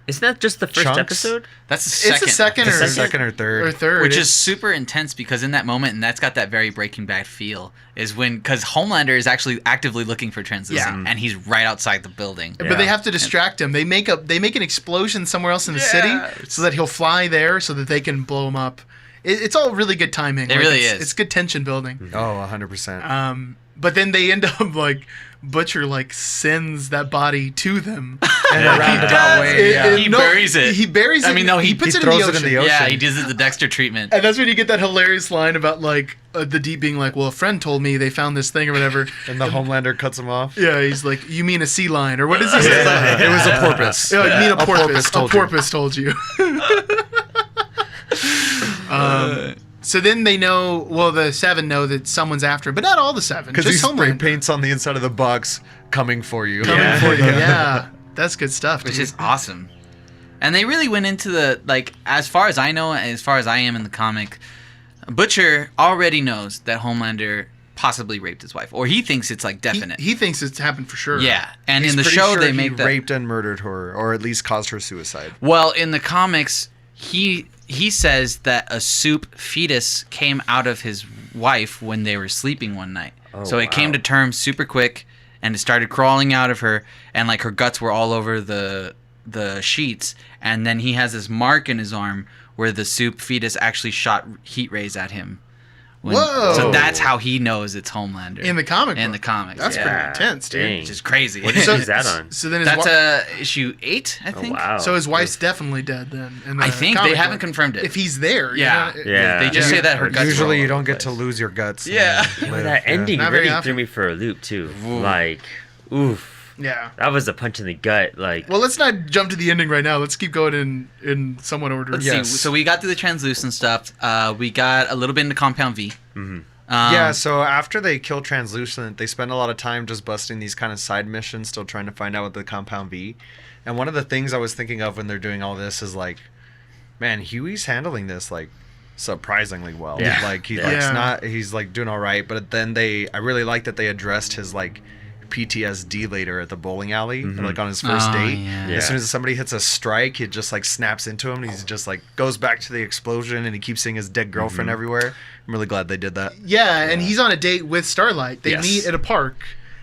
Isn't that just the first Chunks? episode? That's the second. It's the second It's or the second or third. or third, Which is super intense because in that moment, and that's got that very Breaking Bad feel, is when because Homelander is actually actively looking for Translucent, Yeah. and he's right outside the building. But they have to distract him. They make an explosion somewhere else in the city so that he'll fly there so that they can blow him up. It's all really good timing. It really is. It's good tension building. Oh, 100%. But then they end up like Butcher sends that body to them. In a roundabout way. Yeah. He buries it. He buries it. I mean, no, he puts it in throws the it in ocean. the ocean. Yeah, he does it the Dexter treatment. And that's when you get that hilarious line about the Deep being like, well, a friend told me they found this thing or whatever. And the Homelander cuts him off. Yeah, he's like, you mean a sea lion? Or what does he say? It was a porpoise. Yeah, you mean a porpoise. told A porpoise told you. So then they know, well, the 7 know that someone's after him, but not all the 7. Because he Just spray Homelander paints on the inside of the box, coming for you. coming for you. Yeah, that's good stuff. Which dude. is awesome. And they really went into the, as far as I know, as far as I am in the comic, Butcher already knows that Homelander possibly raped his wife. Or he thinks it's, definite. He thinks it's happened for sure. Yeah. And He's in the pretty show, sure they he make that... raped and murdered her, or at least caused her suicide. Well, in the comics, he says that a soup fetus came out of his wife when they were sleeping one night. Oh, so it came to terms super quick, and it started crawling out of her, and her guts were all over the sheets. And then he has this mark in his arm where the soup fetus actually shot heat rays at him. Whoa. So that's how he knows it's Homelander. In the comic In book. the comics. That's yeah. pretty intense, dude. Dang. Which is crazy. What is that on? So then That's issue 8, I Oh, think. wow. so his wife's definitely dead then. In the I think comic they haven't book. confirmed it. If he's there. Yeah. You know, Yeah. They just say that her guts were Usually all you over don't the get to place. lose your guts. and Yeah. live. That ending Not very really often. threw me for a loop too. Ooh. Oof. Yeah. That was a punch in the gut. Well, let's not jump to the ending right now. Let's keep going in somewhat order. Let's Yes. see. So we got through the translucent stuff. We got a little bit into Compound V. Mm-hmm. Yeah, so after they kill Translucent, they spend a lot of time just busting these kind of side missions, still trying to find out what the Compound V. And one of the things I was thinking of when they're doing all this is man, Huey's handling this surprisingly well. Yeah. He's doing all right, but then I really like that they addressed his PTSD later at the bowling alley, on his first date. Yeah. Yeah. As soon as somebody hits a strike, it just snaps into him, and he's just goes back to the explosion, and he keeps seeing his dead girlfriend everywhere. I'm really glad they did that. Yeah, and he's on a date with Starlight. They Yes. meet at a park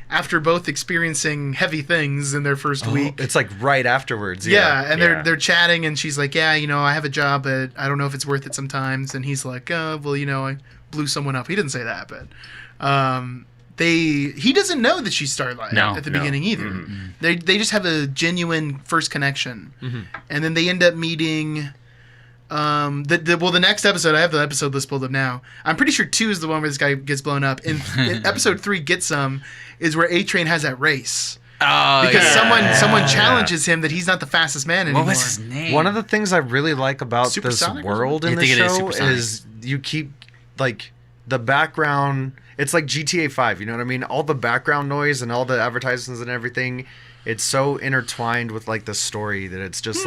after both experiencing heavy things in their first week. It's right afterwards. Yeah, and Yeah. they're chatting, and she's like, "Yeah, I have a job, but I don't know if it's worth it sometimes." And he's like, "Well, I blew someone up." He didn't say that, but he doesn't know that she's Starlight at the beginning either. Mm-hmm. They just have a genuine first connection, Mm-hmm. and then they end up meeting. The next episode, I have the episode list pulled up now. I'm pretty sure 2 is the one where this guy gets blown up. In episode 3, Get Some, is where A-Train has that race. Oh, Because yeah. someone challenges him that he's not the fastest man anymore. What was his name? One of the things I really like about this Supersonic or world something? in I the think it is show Supersonic. is you keep the background. It's like GTA 5. You know what I mean? All the background noise and all the advertisements and everything. It's so intertwined with the story that it's just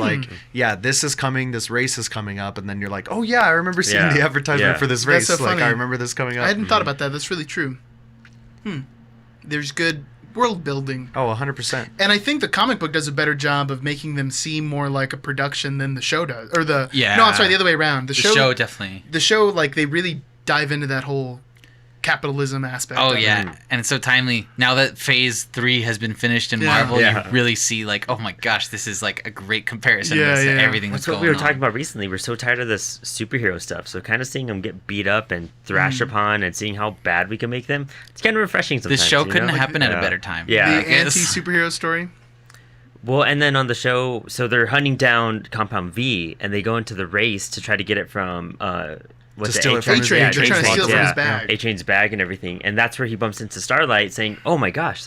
this is coming, this race is coming up, and then you're like, oh yeah, I remember seeing the advertisement for this race. That's so funny. I remember this coming up. I hadn't thought about that. That's really true. There's good world building. Oh, 100%. And I think the comic book does a better job of making them seem more like a production than the show does. Or the Yeah. No, I'm sorry, the other way around. The show definitely. The show, they really dive into that whole capitalism aspect. Oh of it. yeah, and it's so timely. Now that Phase 3 has been finished in Yeah. Marvel, Yeah. you really see oh my gosh, this is a great comparison Yeah, to yeah. everything That's that's what going we were on. talking about recently. We're so tired of this superhero stuff. So kind of seeing them get beat up and thrashed upon and seeing how bad we can make them, it's kind of refreshing sometimes. This show you couldn't know? happen at a Yeah. better time. Yeah. The I guess. anti-superhero story. Well, and then on the show, so they're hunting down Compound V, and they go into the race to try to get it from To steal it from his A-Train. bag. They're trying to steal it from yeah. his bag. A-Train's bag and everything, and that's where he bumps into Starlight, saying, "Oh my gosh,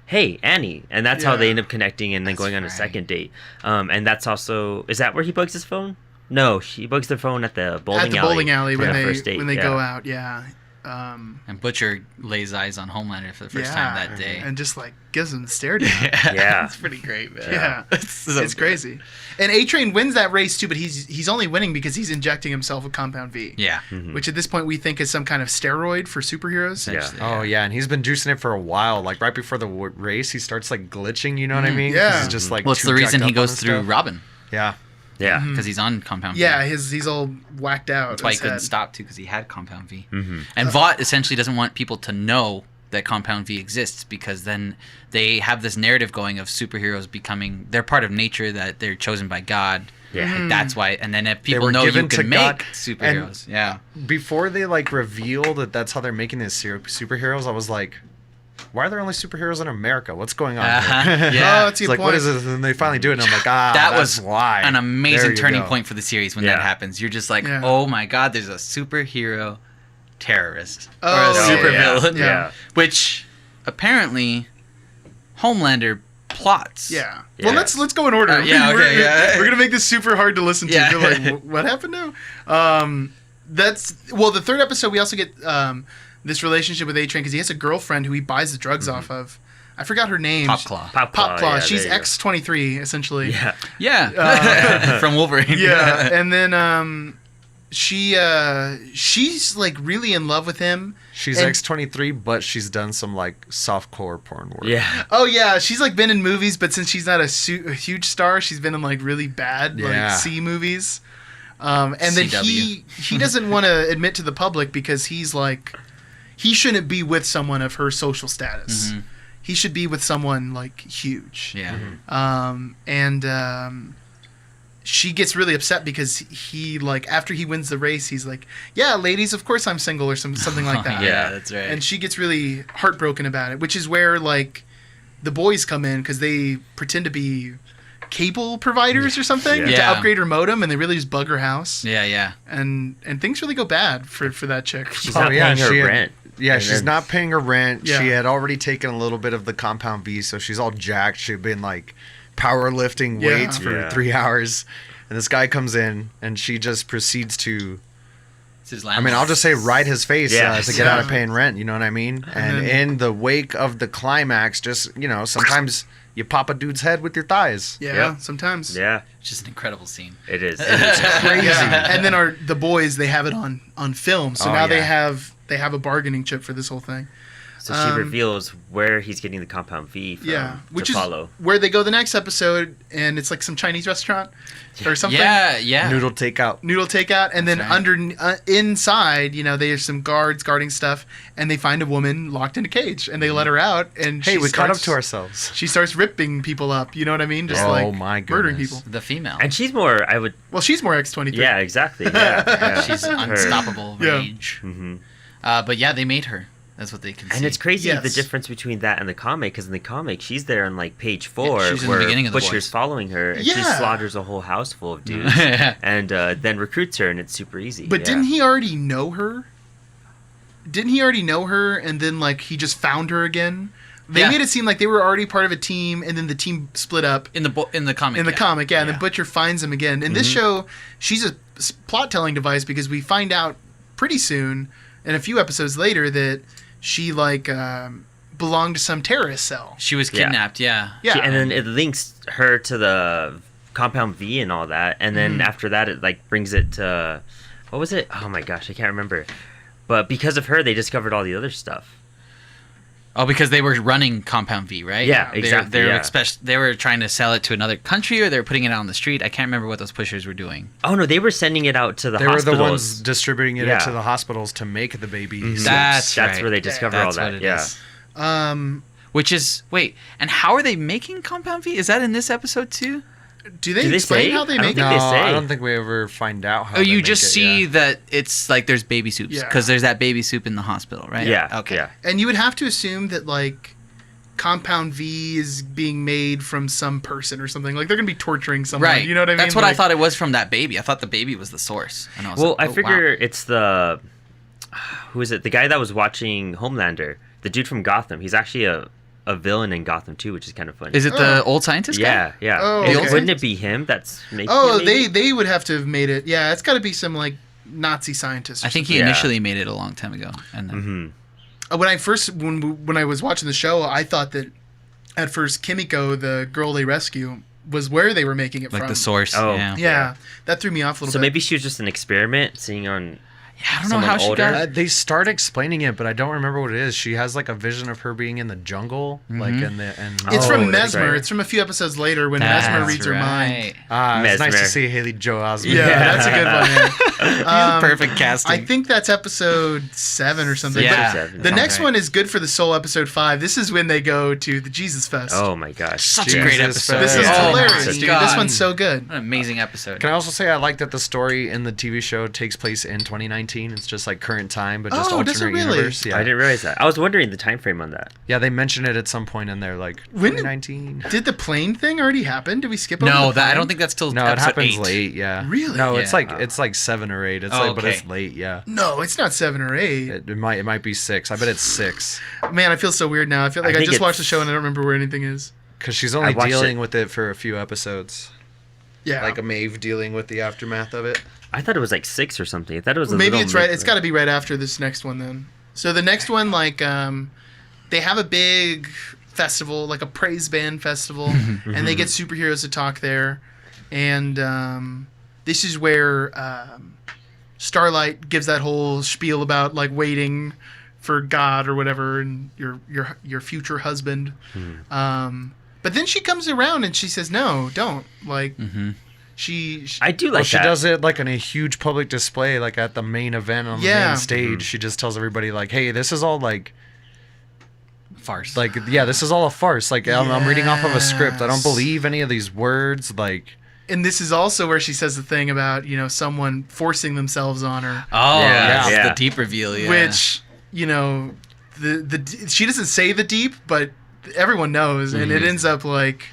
hey, Annie," and that's how they Yeah. end up connecting and then That's going on a right. second date. And that's also, is that where he bugs his phone? No, she bugs their phone at the bowling alley when they when they go out. Yeah. And Butcher lays eyes on Homelander for the first time that day, and just like gives him the stare down. Yeah, it's pretty great, man. Yeah, it's crazy. And A-Train wins that race too, but he's only winning because he's injecting himself with Compound V. Yeah, which at this point we think is some kind of steroid for superheroes. Yeah. Oh yeah, and he's been juicing it for a while. Like right before the race, he starts like glitching. You know what I mean? Yeah. He's just like. Well, it's the reason he goes through stuff. Robin. Yeah. Yeah, because he's on Compound V. Yeah, he's all whacked out. That's why he couldn't stop too, because he had Compound V. Mm-hmm. And Vought essentially doesn't want people to know that Compound V exists, because then they have this narrative going of superheroes becoming, they're part of nature, that they're chosen by God. Yeah, like that's why. And then if people know you can make God, superheroes, yeah. Before they like reveal that that's how they're making these superheroes, I was like, why are there only superheroes in America? What's going on here? Yeah. Oh, that's a It's like, point. what is this? And they finally do it, and I'm like, that that's was why. an amazing There you turning go. point for the series when that happens. You're just like, oh my God, there's a superhero terrorist or a supervillain. Yeah. Which apparently Homelander plots. Yeah. Yeah. Well, let's go in order. We're gonna make this super hard to listen to. Yeah. You're like, what happened now? The third episode we also get this relationship with A-Train because he has a girlfriend who he buys the drugs off of. I forgot her name. Popclaw. Popclaw. Yeah, She's there you go. X-23 essentially. Yeah. Yeah. From Wolverine. Yeah. And then she's like really in love with him. She's And- X-23, but she's done some like softcore porn work. Yeah. Oh yeah, she's like been in movies, but since she's not a huge star, she's been in like really bad like C movies. And then CW. he doesn't want to admit to the public because he's like he shouldn't be with someone of her social status. Mm-hmm. He should be with someone like huge. Yeah. She gets really upset because he like after he wins the race, he's like, "Yeah, ladies, of course I'm single" or something like that. Yeah, that's right. And she gets really heartbroken about it, which is where like the boys come in because they pretend to be cable providers or something to Yeah. upgrade her modem, and they really just bug her house. Yeah. And things really go bad for that chick. She's not paying her she had- rent. Yeah, And she's then- not paying her rent. Yeah. She had already taken a little bit of the Compound V, so she's all jacked. She'd been like powerlifting Yeah. weights for Yeah. 3 hours. And this guy comes in, and she just proceeds to, It's his I mean, I'll just say ride his face Yeah. to get out of paying rent. You know what I mean? And then- in the wake of the climax, just, sometimes you pop a dude's head with your thighs. Yeah, Yep. sometimes. Yeah, It's just an incredible scene. it is. Crazy. Yeah. And then the boys, they have it on film, so Oh, now yeah. they have a bargaining chip for this whole thing. So she reveals where he's getting the Compound V from Which to is follow. where they go the next episode, and it's like some Chinese restaurant or something. Yeah. Noodle takeout. Noodle takeout, and then That's inside, there's some guards guarding stuff, and they find a woman locked in a cage, and they let her out, and Hey, she we caught up starts- to ourselves. She starts ripping people up. You know what I mean? Just Oh, like my murdering goodness. people. The female. And she's more, I would, Well, she's more X-23. yeah, exactly. Yeah. She's Her- unstoppable Yeah. rage. Mhm. But yeah, they made her. That's what they can see. And it's crazy the Yes. difference between that and the comic, because in the comic she's there on like page 4, Yeah, she's in the where beginning of The Butcher's Boys. following her, and she Yeah. slaughters a whole house full of dudes, and then recruits her, and it's super easy. But yeah. didn't he already know her? Didn't he already know her, and then like he just found her again? They Yeah. made it seem like they were already part of a team, and then the team split up. in the comic. In the comic, and then Butcher finds him again. In this show, she's a plot telling device because we find out pretty soon, and a few episodes later, that she like belonged to some terrorist cell. She was Yeah. kidnapped. Yeah. Yeah, and then it links her to the Compound V and all that, and then after that it like brings it to, what was it? Oh my gosh, I can't remember. But because of her, they discovered all the other stuff. Oh, because they were running Compound V, right? Yeah, They- exactly, They were, yeah. they were trying to sell it to another country, or they were putting it out on the street. I can't remember what those pushers were doing. Oh no, they were sending it out to the They were hospitals. the ones distributing it Yeah. to the hospitals to make the baby. That's That's right. where they discover That's all what that. it Yeah. is. Which is and how are they making Compound V? Is that in this episode too? do they Do they explain say? how they I don't make think it? they No, say. I don't think we ever find out how Oh, you they just make it, see yeah. that it's like there's baby soups Yeah. because there's that baby soup in the hospital, right? Yeah. Okay. Yeah. And you would have to assume that like Compound V is being made from some person or something. Like they're gonna be torturing someone. Right. You know what I mean? That's what I Like- thought it was from that baby. I thought the baby was the source. And I was Well, like, I oh, figure wow. it's who is it? The guy that was watching Homelander, the dude from Gotham. He's actually a a villain in Gotham too, which is kind of funny. Is it the old scientist guy? Yeah, yeah. Oh, okay. Wouldn't it be him that's making it, maybe? they would have to have made it. Yeah, it's got to be some like Nazi scientist. I think he initially made it a long time ago, and then When I was watching the show, I thought that at first Kimiko, the girl they rescue, was where they were making it from. like the source. Oh. Yeah, that threw me off a little bit. So maybe she was just an experiment, seeing on. I don't know how she got. They start explaining it, but I don't remember what it is. She has like a vision of her being in the jungle, like in the. It's from that's Mesmer. right. It's from a few episodes later when Mesmer reads her mind. It's nice to Mesmer. see Haley Joel Osment. Yeah, that's a good one. Yeah. Perfect casting. I think that's episode 7 or something. Yeah. But the next one is good for the soul. Episode 5. This is when they go to the Jesus Fest. Oh my gosh! Such a great episode. This is Oh, hilarious, my dude. God. This one's so good. What an amazing episode. Can I also say I like that the story in the TV show takes place in 2019? It's just like current time, but just Oh, does it alternate really? universe. Yeah. I didn't realize that. I was wondering the time frame on that. Yeah, they mention it at some point in there, like When- 2019. Did the plane thing already happen? Did we skip over No, the I plane? don't think that's till No, it episode happens 8. late. Yeah. Really? No, Yeah. it's like 7 or 8. It's Oh, like, but okay. it's late. Yeah. No, it's not 7 or 8. It might be 6. I bet it's 6 Man, I feel so weird now. I feel like I think just watched the it's- show and I don't remember where anything is. because she's only watched dealing it. with it for a few episodes. Yeah. Like a Maeve dealing with the aftermath of it. I thought it was like 6 or something. I thought it was. Maybe it's right. It's got to be right after this next one then. So the next one, like, they have a big festival, like a praise band festival, and they get superheroes to talk there. And this is where Starlight gives that whole spiel about like waiting for God or whatever, and your future husband. But then she comes around and she says, "No, don't." Like, she I do like Well, she that. does it like in a huge public display, like at the main event on the Yeah. main stage. She just tells everybody, like, "Hey, this is all like, Farce. this is all a farce. Like, I'm reading off of a script. I don't Yes. believe any of these words. Like, And this is also where she says the thing about, someone forcing themselves on her, Oh, Yeah, yeah. yeah. The deep reveal, yeah. which, she doesn't say the deep, but everyone knows, and it ends up like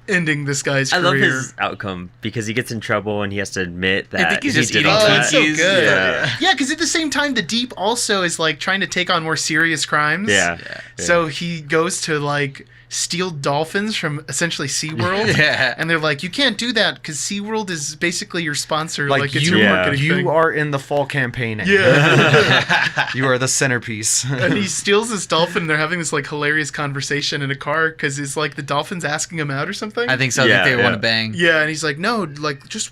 ending this guy's I career. love his outcome because he gets in trouble and he has to admit that I think he's he just did eating all Oh, that. it's so cookies. good. Yeah. Yeah, because at the same time, the deep also is like trying to take on more serious crimes. Yeah. So he goes to like steal dolphins from essentially SeaWorld. Yeah. And they're like, you can't do that because SeaWorld is basically your sponsor. like, Like, it's you, your Yeah. marketing you thing. are in the fall campaign. Yeah. You are the centerpiece. And he steals this dolphin. And they're having this like hilarious conversation in a car because it's like the dolphin's asking him out or something. I think so. Yeah, I think they yeah. want to bang. Yeah, and he's like, no, like just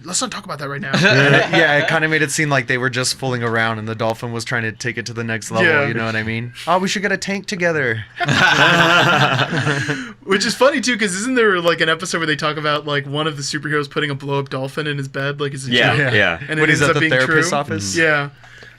let's not talk about that right now. Yeah, it kind of made it seem like they were just fooling around and the dolphin was trying to take it to the next level. Yeah. You know what I mean? Oh, we should get a tank together. Which is funny too, because isn't there like an episode where they talk about like one of the superheroes putting a blow up dolphin in his bed, like as a Yeah, joke? yeah. And When it he's ends at up the being therapist's true. office? Yeah.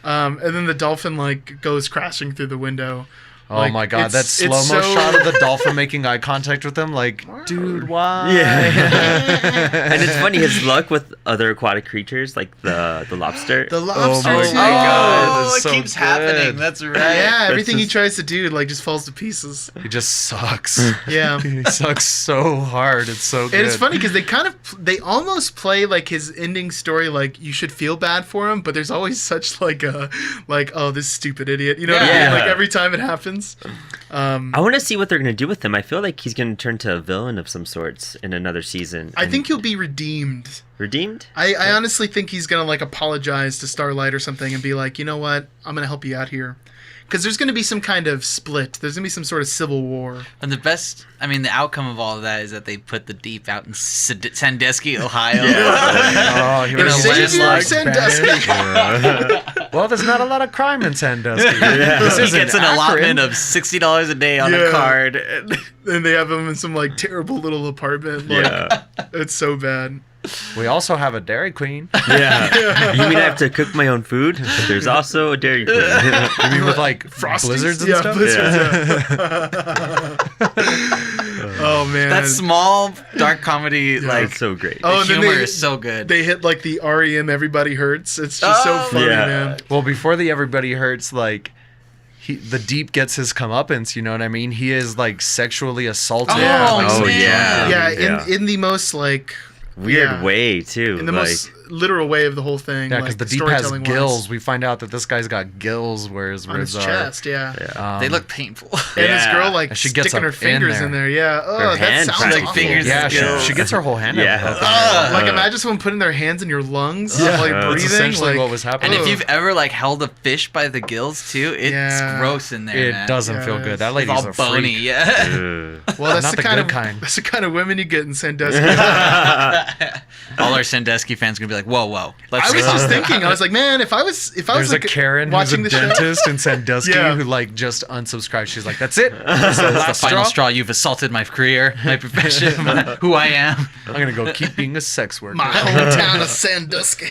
And then the dolphin like goes crashing through the window. Oh Like, my god, that it's slow-mo so- shot of the dolphin making eye contact with him, like, dude, why? Yeah. And it's funny, his luck with other aquatic creatures, like the lobster. The lobster. my too. God. Oh, that's it so keeps good. happening. That's right. Yeah, everything he just- tries to do like just falls to pieces. He just sucks. Yeah. He sucks so hard. It's so good. And it's funny because they almost play like his ending story like you should feel bad for him, but there's always such like a oh, this stupid idiot, you know what I mean? Yeah. Like every time it happens. I want to see what they're going to do with him. I feel like he's going to turn to a villain of some sorts in another season. I And think he'll be redeemed. redeemed. I honestly think he's gonna like apologize to Starlight or something and be like, you know what, I'm gonna help you out here, because there's gonna be some kind of split. There's gonna be some sort of civil war. And the outcome of all of that is that they put the deep out in Sandusky, Ohio. Oh, he You know, was Savior just like Sandusky. well, there's not a lot of crime in Sandusky. He This isn't gets an Akron. allotment of $60 a day on Yeah. a card. And they have him in some like terrible little apartment. Like, Yeah. it's so bad. We also have a Dairy Queen. Yeah. You mean I have to cook my own food? But there's also a Dairy Queen. You mean with like Frosties? blizzards and Yeah, stuff? blizzards. Oh man, That small dark comedy, like It's so great. Oh, the and then humor they- is so good. they hit like the REM Everybody Hurts. It's just so Oh, funny, yeah. man. Well, before the Everybody Hurts, like the Deep gets his comeuppance. You know what I mean? He is like sexually assaulted. Oh, like, oh, some yeah. drunk Yeah, lady. in the most like Weird yeah. way too. in the like, most literal way of the whole thing. Yeah, because the Deep has gills. We find out that this guy's got gills where his ribs on his chest. Yeah. They look painful. And this girl like she gets sticking her fingers in there. Yeah. Oh, that sounds like fingers. Yeah, she gets her whole hand. Like imagine someone putting their hands in your lungs, like breathing. That's essentially what was happening. And if you've ever like held a fish by the gills too, it's gross in there. It doesn't feel good. That lady's all bony. Freak. Yeah. Well, that's the kind. That's the kind of women you get in Sandusky. All our Sandusky fans are gonna be like, whoa. I was just thinking. I was like, man, if I was There's like a Karen watching who's a dentist in Sandusky who like just unsubscribed. She's like, that's it. That's the final straw. You've assaulted my career, my profession, who I am. I'm gonna go keep being a sex worker. My hometown of Sandusky.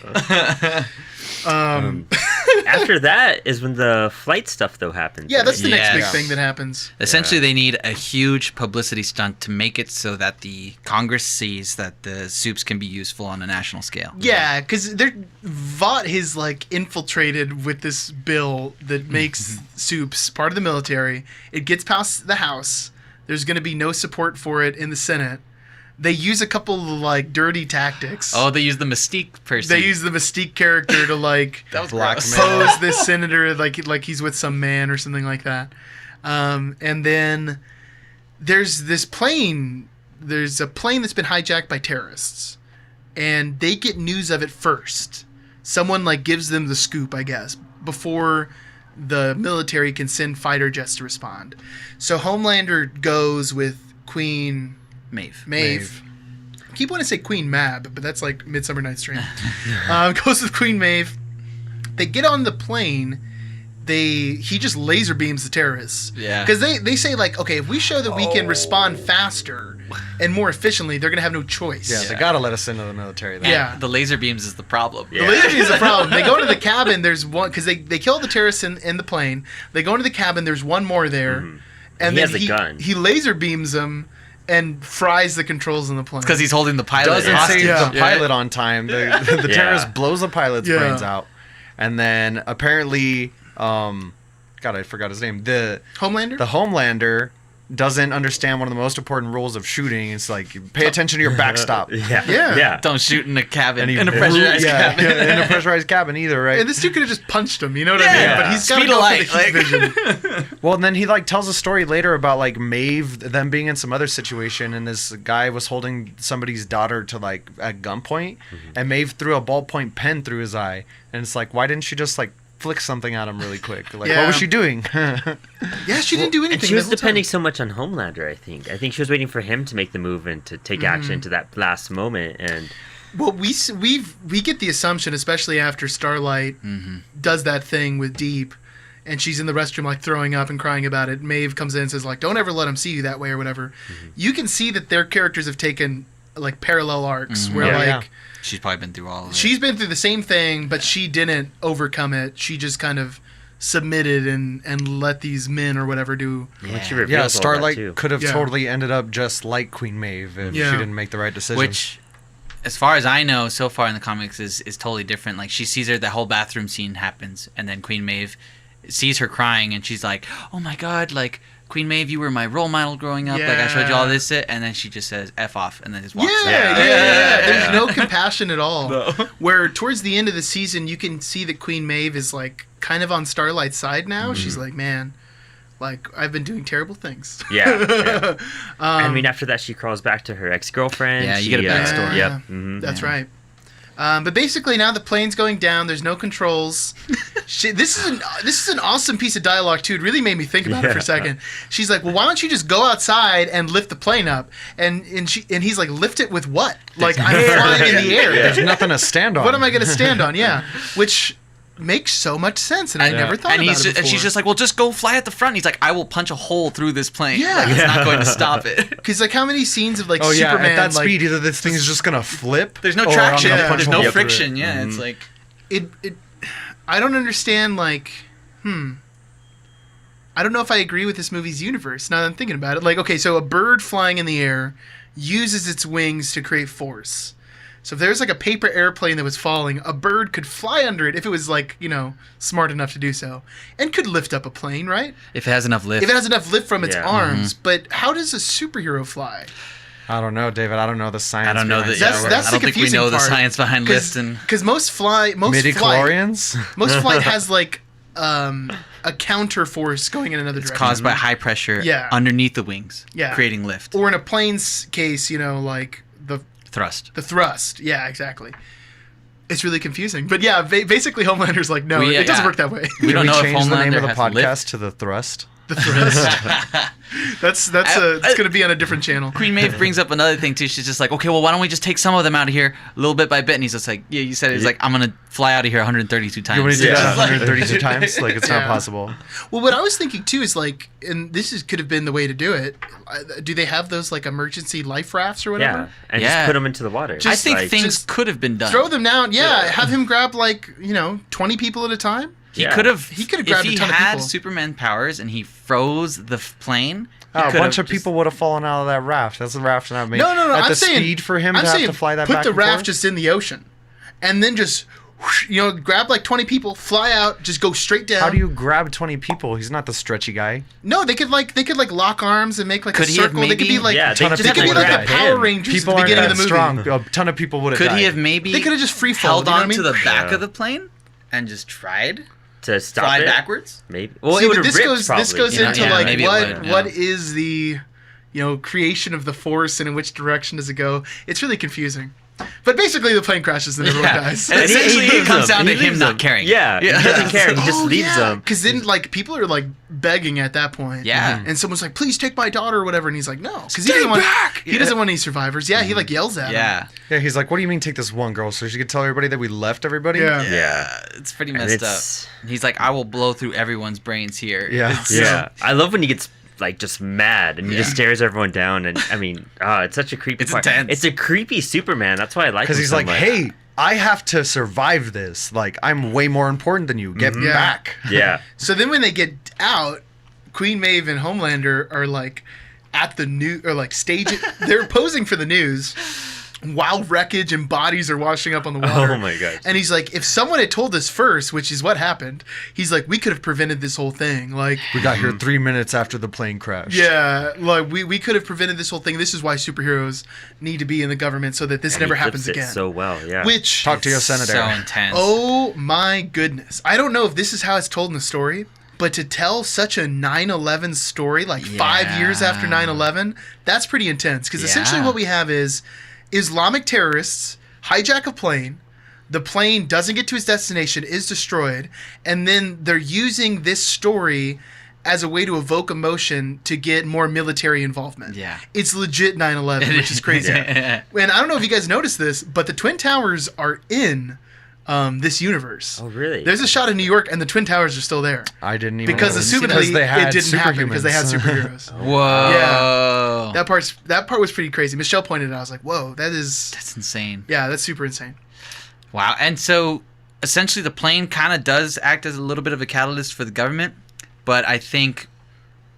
After that is when the flight stuff though happens. Yeah, that's the next big thing that happens. Essentially, they need a huge publicity stunt to make it so that the Congress sees that the soups can be useful on a national scale. Yeah, because Vought is like infiltrated with this bill that makes soups part of the military. It gets past the House. There's going to be no support for it in the Senate. They use a couple of like dirty tactics. Oh, they use the Mystique person. They use the Mystique character to like that was pose this senator like he's with some man or something like that. And then there's this plane. There's a plane that's been hijacked by terrorists, and they get news of it first. Someone like gives them the scoop, I guess, before the military can send fighter jets to respond. So Homelander goes with Queen Maeve. I keep wanting to say Queen Mab, but that's like Midsummer Night's Dream. Goes with Queen Maeve. They get on the plane. He just laser beams the terrorists. Yeah. Because they say like, okay, if we show that we can respond faster and more efficiently, they're gonna have no choice. Yeah, they gotta let us into the military. Then. Yeah. The laser beams is the problem. Yeah. The laser beams is the problem. They go into the cabin. There's one because they kill the terrorists in the plane. They go into the cabin. There's one more there, and he then has a gun. He laser beams them. And fries the controls in the plane. Because he's holding the pilot. Doesn't save the pilot on time. The terrorist blows the pilot's brains out. And then apparently, God, I forgot his name. The Homelander doesn't understand one of the most important rules of shooting. It's like, pay attention to your backstop. Yeah. Don't shoot in a cabin. In a pressurized cabin. In a pressurized cabin either, right? And this dude could have just punched him, you know what I mean? But he's got to go for the heat vision. Well, and then he like tells a story later about like Maeve, them being in some other situation, and this guy was holding somebody's daughter to like at gunpoint, and Maeve threw a ballpoint pen through his eye, and it's like, why didn't she just like flick something at him really quick? Like, what was she doing? She didn't do anything. And she was depending so much on Homelander, I think. I think she was waiting for him to make the move and to take action to that last moment. And well, we get the assumption, especially after Starlight does that thing with Deep, and she's in the restroom like throwing up and crying about it. Maeve comes in and says like, "Don't ever let him see you that way" or whatever. You can see that their characters have taken like parallel arcs where she's probably been through all of it. She's been through the same thing, but she didn't overcome it. She just kind of submitted and let these men or whatever do. Starlight could have totally ended up just like Queen Maeve if she didn't make the right decision. Which, as far as I know, so far in the comics is totally different. Like, she sees her, the whole bathroom scene happens, and then Queen Maeve sees her crying, and she's like, "Oh my God, like, Queen Maeve, you were my role model growing up. Like, I showed you all this," and then she just says "F off," and then just walks out. There's no compassion at all. No. Where towards the end of the season, you can see that Queen Maeve is like kind of on Starlight's side now. She's like, man, like, I've been doing terrible things. I mean, after that, she crawls back to her ex-girlfriend. Yeah, you get a backstory. Yep. That's right. But basically, now the plane's going down. There's no controls. This is an awesome piece of dialogue too. It really made me think about it for a second. She's like, "Well, why don't you just go outside and lift the plane up?" And he's like, "Lift it with what? Like, I'm flying in the air. There's nothing to stand on. What am I going to stand on?" Yeah, which makes so much sense, and I never thought about it before. And she's just like, "Well, just go fly at the front." And he's like, "I will punch a hole through this plane. Like, it's not going to stop it." Because like, how many scenes of like Superman at that like, speed, either this thing is just gonna flip. There's no traction. There's no friction. Yeah, it's like it. I don't understand. Like, I don't know if I agree with this movie's universe. Now that I'm thinking about it, like, okay, so a bird flying in the air uses its wings to create force. So if there's like a paper airplane that was falling, a bird could fly under it if it was like, smart enough to do so, and could lift up a plane, right? If it has enough lift. If it has enough lift from its arms. But how does a superhero fly? I don't know, David. I don't know the science. I don't know that. That's I don't the think we confusing know the part. science behind lift and Because most flight has like a counter force going in another it's direction. caused by high pressure underneath the wings, creating lift. Or in a plane's case, like the thrust. The thrust. Yeah, exactly. It's really confusing. But yeah, basically Homelander's like, no, it doesn't work that way. We don't know if change the name Homelander of the has podcast lift. to The Thrust? The thrust. It's going to be on a different channel. Queen Maeve brings up another thing too. She's just like, okay, well, why don't we just take some of them out of here, little bit by bit? And he's just like, yeah, you said it. He's like, I'm gonna fly out of here 132 times. You want to do that 132 times? Like, it's not possible. Well, what I was thinking too is like, and could have been the way to do it. Do they have those like emergency life rafts or whatever? Yeah, and just put them into the water. I think things could have been done. Throw them down. Yeah, have him grab like 20 people at a time. He could have grabbed if a he ton of had people. Superman powers and he froze the plane. A bunch of people would have fallen out of that raft. That's the raft not made. No. At I'm the saying, speed for him to have to fly that put back the and raft forth? just in the ocean, and then just grab like 20 people, fly out, just go straight down. How do you grab 20 people? He's not the stretchy guy. No, they could lock arms and make like Could a he have circle. They could be like Yeah, they ton of could people be like would've the died. Power Rangers People at the aren't beginning that of the movie. strong. A ton of people would have Could died. he have maybe? They could have just free held falled, on to the back Yeah. of the plane and just tried to stop fly it backwards. Maybe. Well, See, it would but have this ripped goes probably. this goes you know? into Yeah, like maybe it would, yeah. what is the creation of the force and in which direction does it go? It's really confusing. But basically, the plane crashes and everyone dies. And essentially, he it leaves comes them. down to He him leaves not them. caring. Yeah, he doesn't care. He just leaves them. Because then, like, people are like begging at that point. Yeah. And someone's like, "Please take my daughter," or whatever, and he's like, "No," because he Stay doesn't want. back! He doesn't want any survivors. Yeah, he like yells at him. Yeah. Yeah, he's like, what do you mean take this one girl? So she could tell everybody that we left everybody? Yeah. Yeah. It's pretty And messed it's- up. He's like, I will blow through everyone's brains here. Yeah. It's- Yeah, I love when he gets like just mad and he just stares everyone down. And I mean, it's such a creepy. It's part. intense. It's a creepy Superman. That's why I like. Because him he's so like, much. hey, I have to survive this. Like, I'm way more important than you. Get Yeah. back. Yeah. So then, when they get out, Queen Maeve and Homelander are like at the news, or like staging. They're posing for the news while wreckage and bodies are washing up on the water. Oh my gosh. And he's like, if someone had told us first, which is what happened, he's like, we could have prevented this whole thing. Like, We got here 3 minutes after the plane crashed. yeah, like we could have prevented this whole thing. This is why superheroes need to be in the government so that this And never he flips happens it again. so well. Yeah. Which Talk to your It's senator. So intense. oh my goodness. I don't know if this is how it's told in the story, but to tell such a 9/11 story like 5 years after 9/11, that's pretty intense. Because essentially Yeah. what we have is Islamic terrorists hijack a plane. The plane doesn't get to its destination, is destroyed, and then they're using this story as a way to evoke emotion to get more military involvement. Yeah. It's legit 9/11, which is crazy. Yeah. And I don't know if you guys noticed this, but the Twin Towers are in this universe. Oh really? There's a shot of New York, and the Twin Towers are still there. I didn't even Because know. assumedly they had it didn't happen because they had superhumans. superheroes. Whoa. That part was pretty crazy. Michelle pointed it out. I was like, whoa, That's insane. that's super insane. Wow. And so essentially the plane kind of does act as a little bit of a catalyst for the government, but I think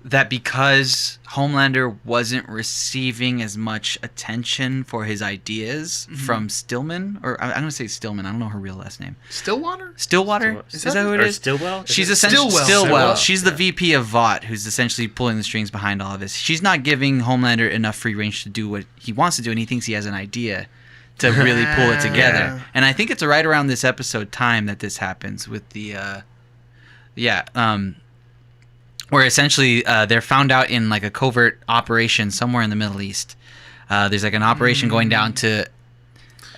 that because Homelander wasn't receiving as much attention for his ideas from Stillman, or I'm going to say Stillman, I don't know her real last name. Stillwater? Stillwater? Is that who it or is? Stillwell? She's Is it? essentially Stillwell. Stillwell. She's the VP of Vought, who's essentially pulling the strings behind all of this. She's not giving Homelander enough free range to do what he wants to do, and he thinks he has an idea to really pull it together. Yeah. And I think it's right around this episode time that this happens with the, where essentially they're found out in like a covert operation somewhere in the Middle East. There's like an operation going down to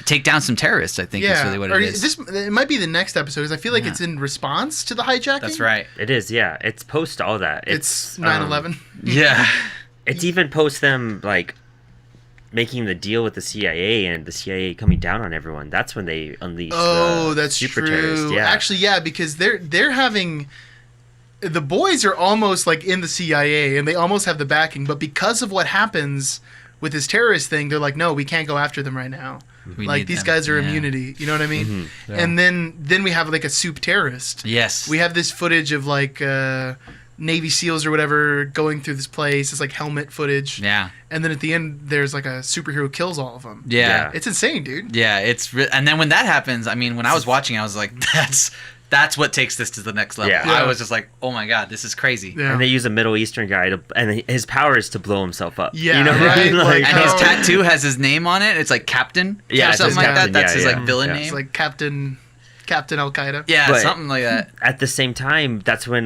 take down some terrorists, I think is really what it is. It might be the next episode, because I feel like it's in response to the hijacking. That's right. It is. Yeah. It's post all that. It's 9/11. Yeah. It's even post them like making the deal with the CIA and the CIA coming down on everyone. That's when they unleash. the That's super true. terrorists. Yeah. Actually, yeah, because they're having. The boys are almost like in the CIA, and they almost have the backing, but because of what happens with this terrorist thing, they're like, no, we can't go after them right now. We Like need these them. guys are Yeah. immunity. You know what I mean? Mm-hmm. And then we have like a soup terrorist. Yes. We have this footage of like Navy SEALs or whatever going through this place. It's like helmet footage. Yeah. And then at the end, there's like a superhero kills all of them. Yeah. Yeah. It's insane, dude. Yeah, and then when that happens, I mean, when I was watching, I was like, That's what takes this to the next level. Yeah. I was just like, oh my god, this is crazy. Yeah. And they use a Middle Eastern guy and his power is to blow himself up. Yeah, you know what I mean? right, And his tattoo has his name on it. It's like Captain. Yeah, or it something says like Captain, that. That's yeah, his yeah. like villain Yeah. name. It's like Captain Al Qaeda. Yeah, But- something like that. At the same time, that's when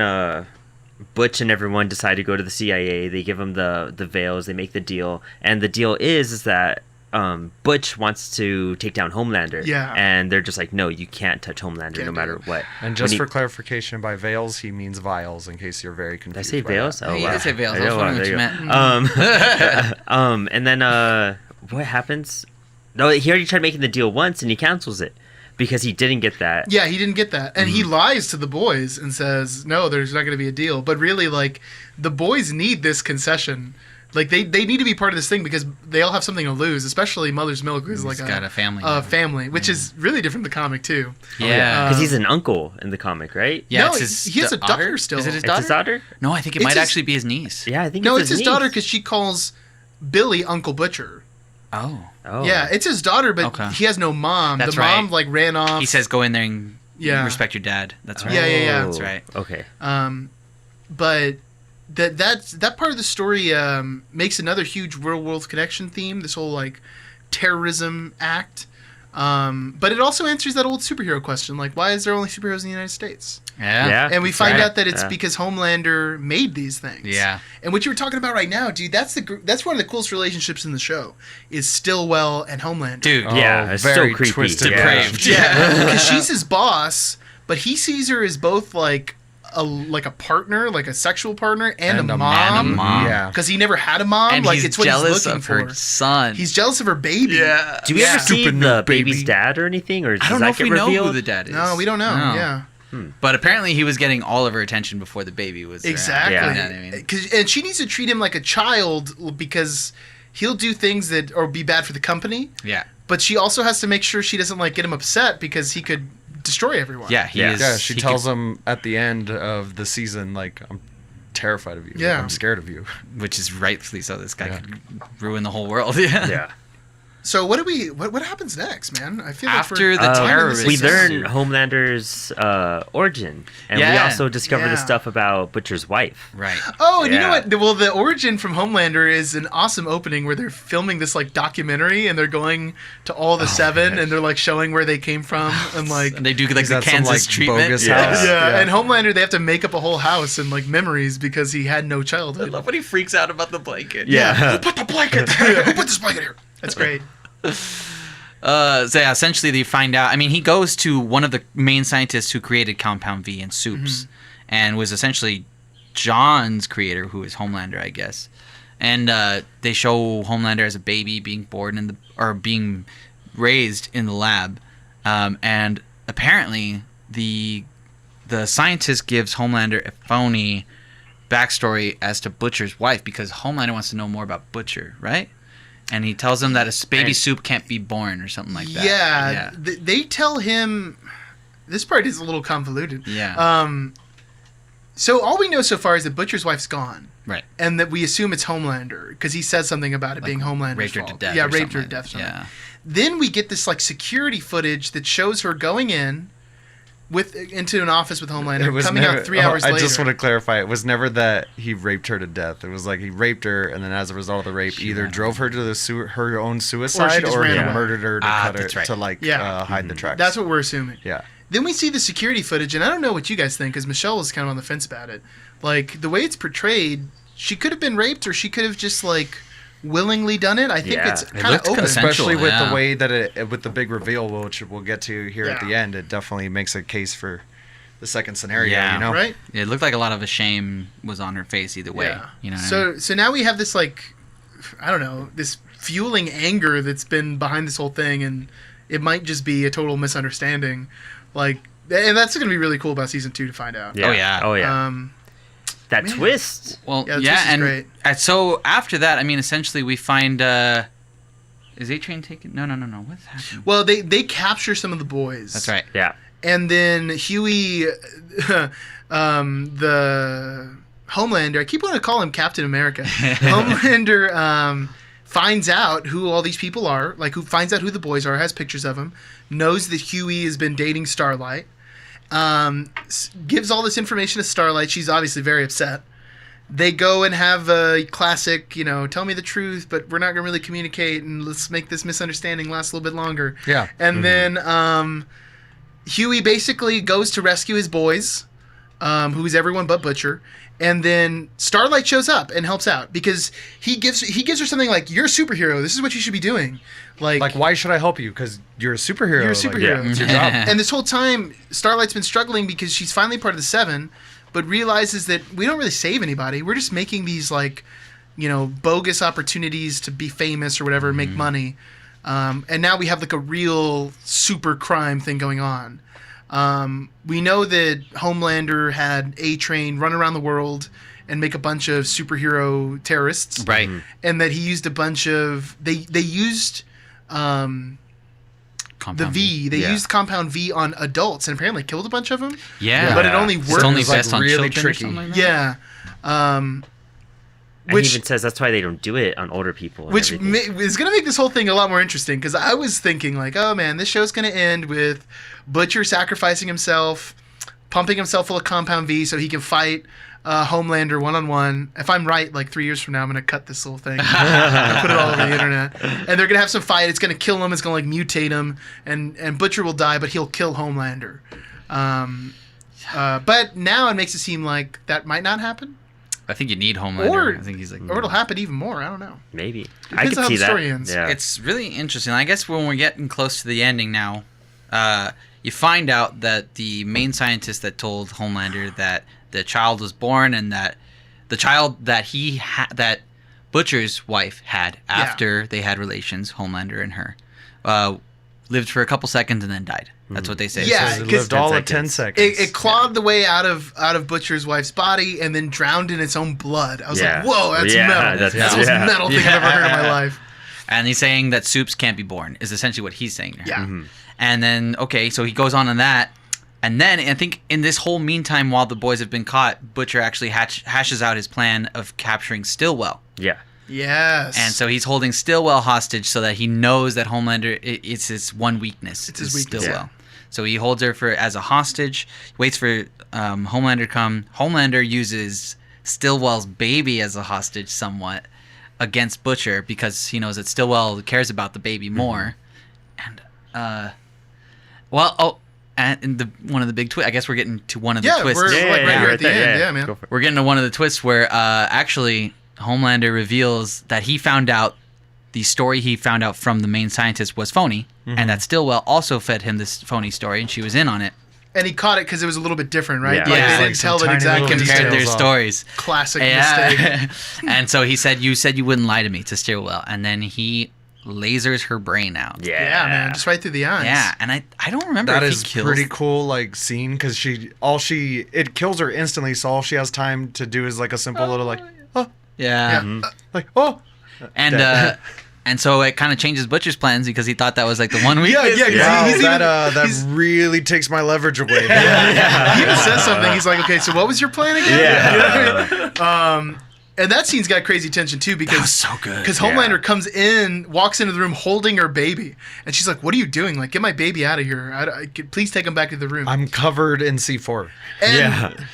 Butch and everyone decide to go to the CIA. They give him the veils. They make the deal, and the deal is that Butch wants to take down Homelander. Yeah. And they're just like, no, you can't touch Homelander no matter what. And just for clarification, by veils, he means vials, in case you're very Did I confused. say by veils? that. Oh, Hey, you wow. did say veils. I There was you wondering go, what you there you meant. go. And then what happens? No, he already tried making the deal once, and he cancels it because he didn't get that. Yeah, he didn't get that. And he lies to the boys and says, no, there's not going to be a deal. But really, like, the boys need this concession. Like, they need to be part of this thing because they all have something to lose, especially Mother's Milk, who's like got a family A now. family, which is really different from the comic, too. Yeah. Because he's an uncle in the comic, right? Yeah, No, it's his he has a daughter daughter still. Is it his It's daughter? his daughter? No, I think it It's might his- actually be his niece. Yeah, I think No, it's it's his niece. daughter because she calls Billy Uncle Butcher. Oh. Oh. Yeah, it's his daughter, but Okay. he has no mom. That's the mom, right. like, ran off. He says, "Go in there and Yeah. respect your dad." That's right. Yeah. That's right. Okay. But that part of the story makes another huge real world connection theme. This whole like terrorism act, but it also answers that old superhero question, like why is there only superheroes in the United States? Yeah. And we that's find right. out that it's Yeah. because Homelander made these things. Yeah. And what you were talking about right now, dude, that's one of the coolest relationships in the show is Stillwell and Homelander. Dude. Yeah, it's so very creepy. twisted. Yeah. Depraved. Yeah, because she's his boss, but he sees her as both like a partner, like a sexual partner, and a And a mom. mom. Yeah. Because he never had a mom. And like he's it's what jealous he's looking of for. her son. He's jealous of her baby. Yeah. Do we Yeah. ever see Stupid the new baby. baby's dad or anything, or does I don't that know if get we know revealed? who the dad is. No, we don't know. No. Yeah, But apparently he was getting all of her attention before the baby was around. exactly. Yeah. You know what I mean? And she needs to treat him like a child because he'll do things that or be bad for the company. Yeah. But she also has to make sure she doesn't like get him upset because he could destroy everyone. Yeah. He Yeah. is. Yeah, she he tells could- him at the end of the season, like, I'm terrified of you. Yeah. I'm scared of you. which is rightfully so. This guy Yeah. could ruin the whole world. Yeah. Yeah. So what happens next, man? I feel like After the time in this terrorist- We season- learn Homelander's origin, and we Yeah. also discover Yeah. the stuff about Butcher's wife. Right. Oh, and you know Yeah. what? Well, the origin from Homelander is an awesome opening where they're filming this like documentary and they're going to all the seven and they're like showing where they came from and like And they do like He's the at some, Kansas like, treatment. bogus Yeah. house. yeah, and Homelander they have to make up a whole house and like memories because he had no I childhood. love when he freaks out about the blanket. Yeah. Who put the blanket there? Who put this blanket here? That's great. So yeah, essentially they find out. I mean, he goes to one of the main scientists who created Compound V and Soups, and was essentially John's creator, who is Homelander, I guess. And they show Homelander as a baby being born in being raised in the lab, and apparently the scientist gives Homelander a phony backstory as to Butcher's wife because Homelander wants to know more about Butcher, right? And he tells him that a baby Soup can't be born or something like that. Yeah, they tell him. This part is a little convoluted. Yeah. So all we know so far is that Butcher's wife's gone. Right. And that we assume it's Homelander because he says something about it being Homelander's Raped her to fault. death. Yeah, or raped her to something death. like Something. that. Then we get this like security footage that shows her going in into an office with Homelander, coming out 3 hours later. I just want to clarify. It was never that he raped her to death. It was like he raped her, and then as a result of the rape, either drove her to her own suicide, just or ran he away. murdered her to cut her that's right. to like Yeah. hide the tracks. That's what we're assuming. Yeah. Then we see the security footage, and I don't know what you guys think, because Michelle was kind of on the fence about it. Like, the way it's portrayed, she could have been raped, or she could have just, like, willingly done it. I think Yeah. it's It kind of looked open. consensual. Especially with yeah. the way that with the big reveal, which we'll get to here at Yeah. the end, it definitely makes a case for the second scenario. Yeah. You know, Right? It looked like a lot of a shame was on her face either way. Yeah. You know what I mean? So now we have this, like, I don't know, this fueling anger that's been behind this whole thing, and it might just be a total misunderstanding. Like, and that's going to be really cool about season 2 to find out. Yeah. Oh, yeah. Oh yeah. That man. twist. Well, Yeah, the yeah, twist is and great. so after that, I mean, essentially we find is A-Train taken? No. What's happening? Well, they capture some of the boys. That's right. Yeah. And then Huey, the Homelander, I keep wanting to call him Captain America. Homelander finds out who all these people are, like who finds out who the boys are, has pictures of them, knows that Huey has been dating Starlight, gives all this information to Starlight. She's obviously very upset. They go and have a classic, tell me the truth, but we're not going to really communicate, and let's make this misunderstanding last a little bit longer. Yeah. And then Huey basically goes to rescue his boys, who's everyone but Butcher. And then Starlight shows up and helps out because he gives her something like, "You're a superhero. This is what you should be doing." Like why should I help you? Because you're a superhero. You're a superhero. It's your job. And this whole time, Starlight's been struggling because she's finally part of the Seven, but realizes that we don't really save anybody. We're just making these bogus opportunities to be famous or whatever, make money. And now we have like a real super crime thing going on. We know that Homelander had A-Train run around the world and make a bunch of superhero terrorists. Right. And that he used a bunch of... They used... Compound the V. They used Compound V on adults and apparently killed a bunch of them. Yeah. But it only worked. It's only It was, best on really children tricky. or something like that? Yeah. And he even says that's why they don't do it on older people. Which is going to make this whole thing a lot more interesting because I was thinking like, oh man, this show's going to end with Butcher sacrificing himself, pumping himself full of Compound V so he can fight Homelander one-on-one. If I'm right, like 3 years from now, I'm going to cut this little thing and put it all over the internet. And they're going to have some fight. It's going to kill him. It's going to mutate him. And Butcher will die, but he'll kill Homelander. But now it makes it seem like that might not happen. I think you need Homelander. Or, I think he's or it'll happen even more. I don't know. Maybe. Depends I could on how see the that. story ends. Yeah. It's really interesting. I guess when we're getting close to the ending now, you find out that the main scientist that told Homelander that the child was born and that the child that that Butcher's wife had after they had relations, Homelander and her, lived for a couple seconds and then died. That's what they say. Yeah, It because lived all at 10 seconds. it clawed the way out of Butcher's wife's body and then drowned in its own blood. I was like, whoa, that's metal. That's the most metal thing I've ever heard in my life. And he's saying that soups can't be born is essentially what he's saying. Yeah. And then, okay, so he goes on that. And then I think in this whole meantime, while the boys have been caught, Butcher actually hashes out his plan of capturing Stillwell. Yeah. Yes. And so he's holding Stillwell hostage so that he knows that Homelander, it's his one weakness. It's his weakness. Stillwell. Yeah. So he holds her as a hostage, waits for Homelander to come. Homelander uses Stillwell's baby as a hostage somewhat against Butcher because he knows that Stillwell cares about the baby more. And, and one of the big twists, I guess we're getting to one of the twists. We're right here at the end. Yeah, man. We're getting to one of the twists where actually Homelander reveals that he found out the story he found out from the main scientist was phony, and that Stillwell also fed him this phony story, and she was in on it. And he caught it because it was a little bit different, right? Yeah. Like, Yeah. they Like didn't some tell it tiny exactly. little Compared their details off. stories. Classic mistake. And so he said, you said you wouldn't lie to me, to Stillwell. And then he lasers her brain out. Yeah, man. Just right through the eyes. Yeah, and I don't remember That if is he kills... pretty cool, scene because it kills her instantly. So all she has time to do is a simple little Yeah. And And so it kind of changes Butcher's plans because he thought that was the one week. Yeah, wow, he's that really takes my leverage away. He even says something. He's like, okay, so what was your plan again? Yeah. You know what I mean? And that scene's got crazy tension too because That was so good. Because Homelander walks into the room holding her baby, and she's like, "What are you doing? Get my baby out of here! Please take him back to the room." I'm covered in C4. And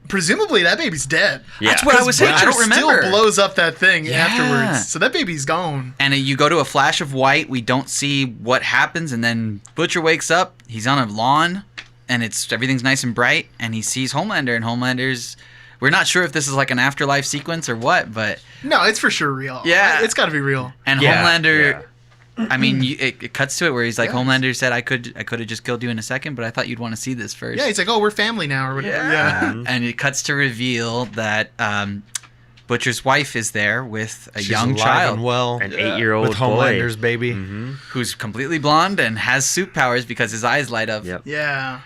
presumably that baby's dead. Yeah. That's what I was saying. I don't remember. Still blows up that thing Yeah. afterwards, so that baby's gone. And you go to a flash of white. We don't see what happens, and then Butcher wakes up. He's on a lawn, and everything's nice and bright, and he sees Homelander, and Homelander's... We're not sure if this is an afterlife sequence or what, but... No, it's for sure real. Yeah. It's got to be real. And Yeah, Homelander... yeah. I mean, it cuts to it where he's like, Yes. Homelander said, I could have just killed you in a second, but I thought you'd want to see this first. Yeah, he's like, "Oh, we're family now," or whatever. Yeah. And it cuts to reveal that Butcher's wife is there with a She's young alive child and well, An 8-year-old with boy. Homelander's baby. who's completely blonde and has suit powers because his eyes light up. Yep. Yeah.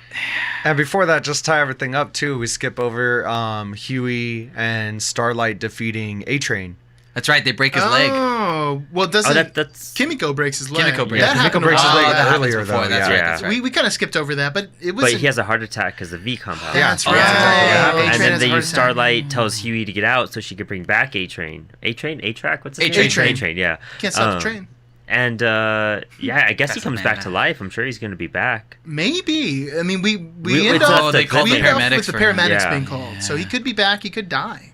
And before that, just tie everything up too. We skip over Huey and Starlight defeating A-Train. That's right. They break his leg. Oh, well, doesn't that's Kimiko breaks his leg? Kimiko breaks That his leg. happened Kimiko breaks his a leg while that back. happens earlier, before. though, That's yeah. right. Yeah. That's right. We kind of skipped over that, but it was. But he has a heart attack because of V compound. Yeah, that's right. Yeah. A-Train And has then a they heart use attack. Starlight tells Huey to get out so she could bring back A-Train. A-Train? A-Track? What's his A-Train. name? A-Train, yeah. Can't stop the train. And I guess That's he comes a back man. to life. I'm sure he's going to be back. Maybe. I mean, we end it's up up to they called we the end up paramedics with the for him. paramedics Yeah. being called. So he could be back. He could die.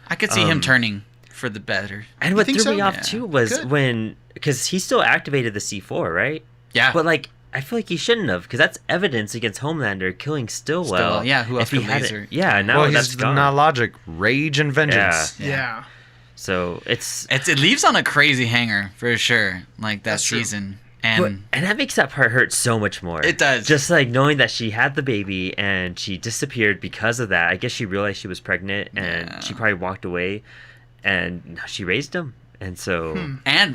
I could see him turning for the better. And what think threw me so? off Yeah. too was Good. because he still activated the C4, right? Yeah. But like, I feel like he shouldn't have, because that's evidence against Homelander killing Stillwell. Yeah, who else if he could had laser? it. Yeah, now well, that's he's gone. not logic, rage and vengeance. Yeah. So It leaves on a crazy hanger for sure. Like that That's true. season, and that makes that part hurt so much more. It does. Just like knowing that she had the baby and she disappeared because of that. I guess she realized she was pregnant and she probably walked away, and she raised him. And so,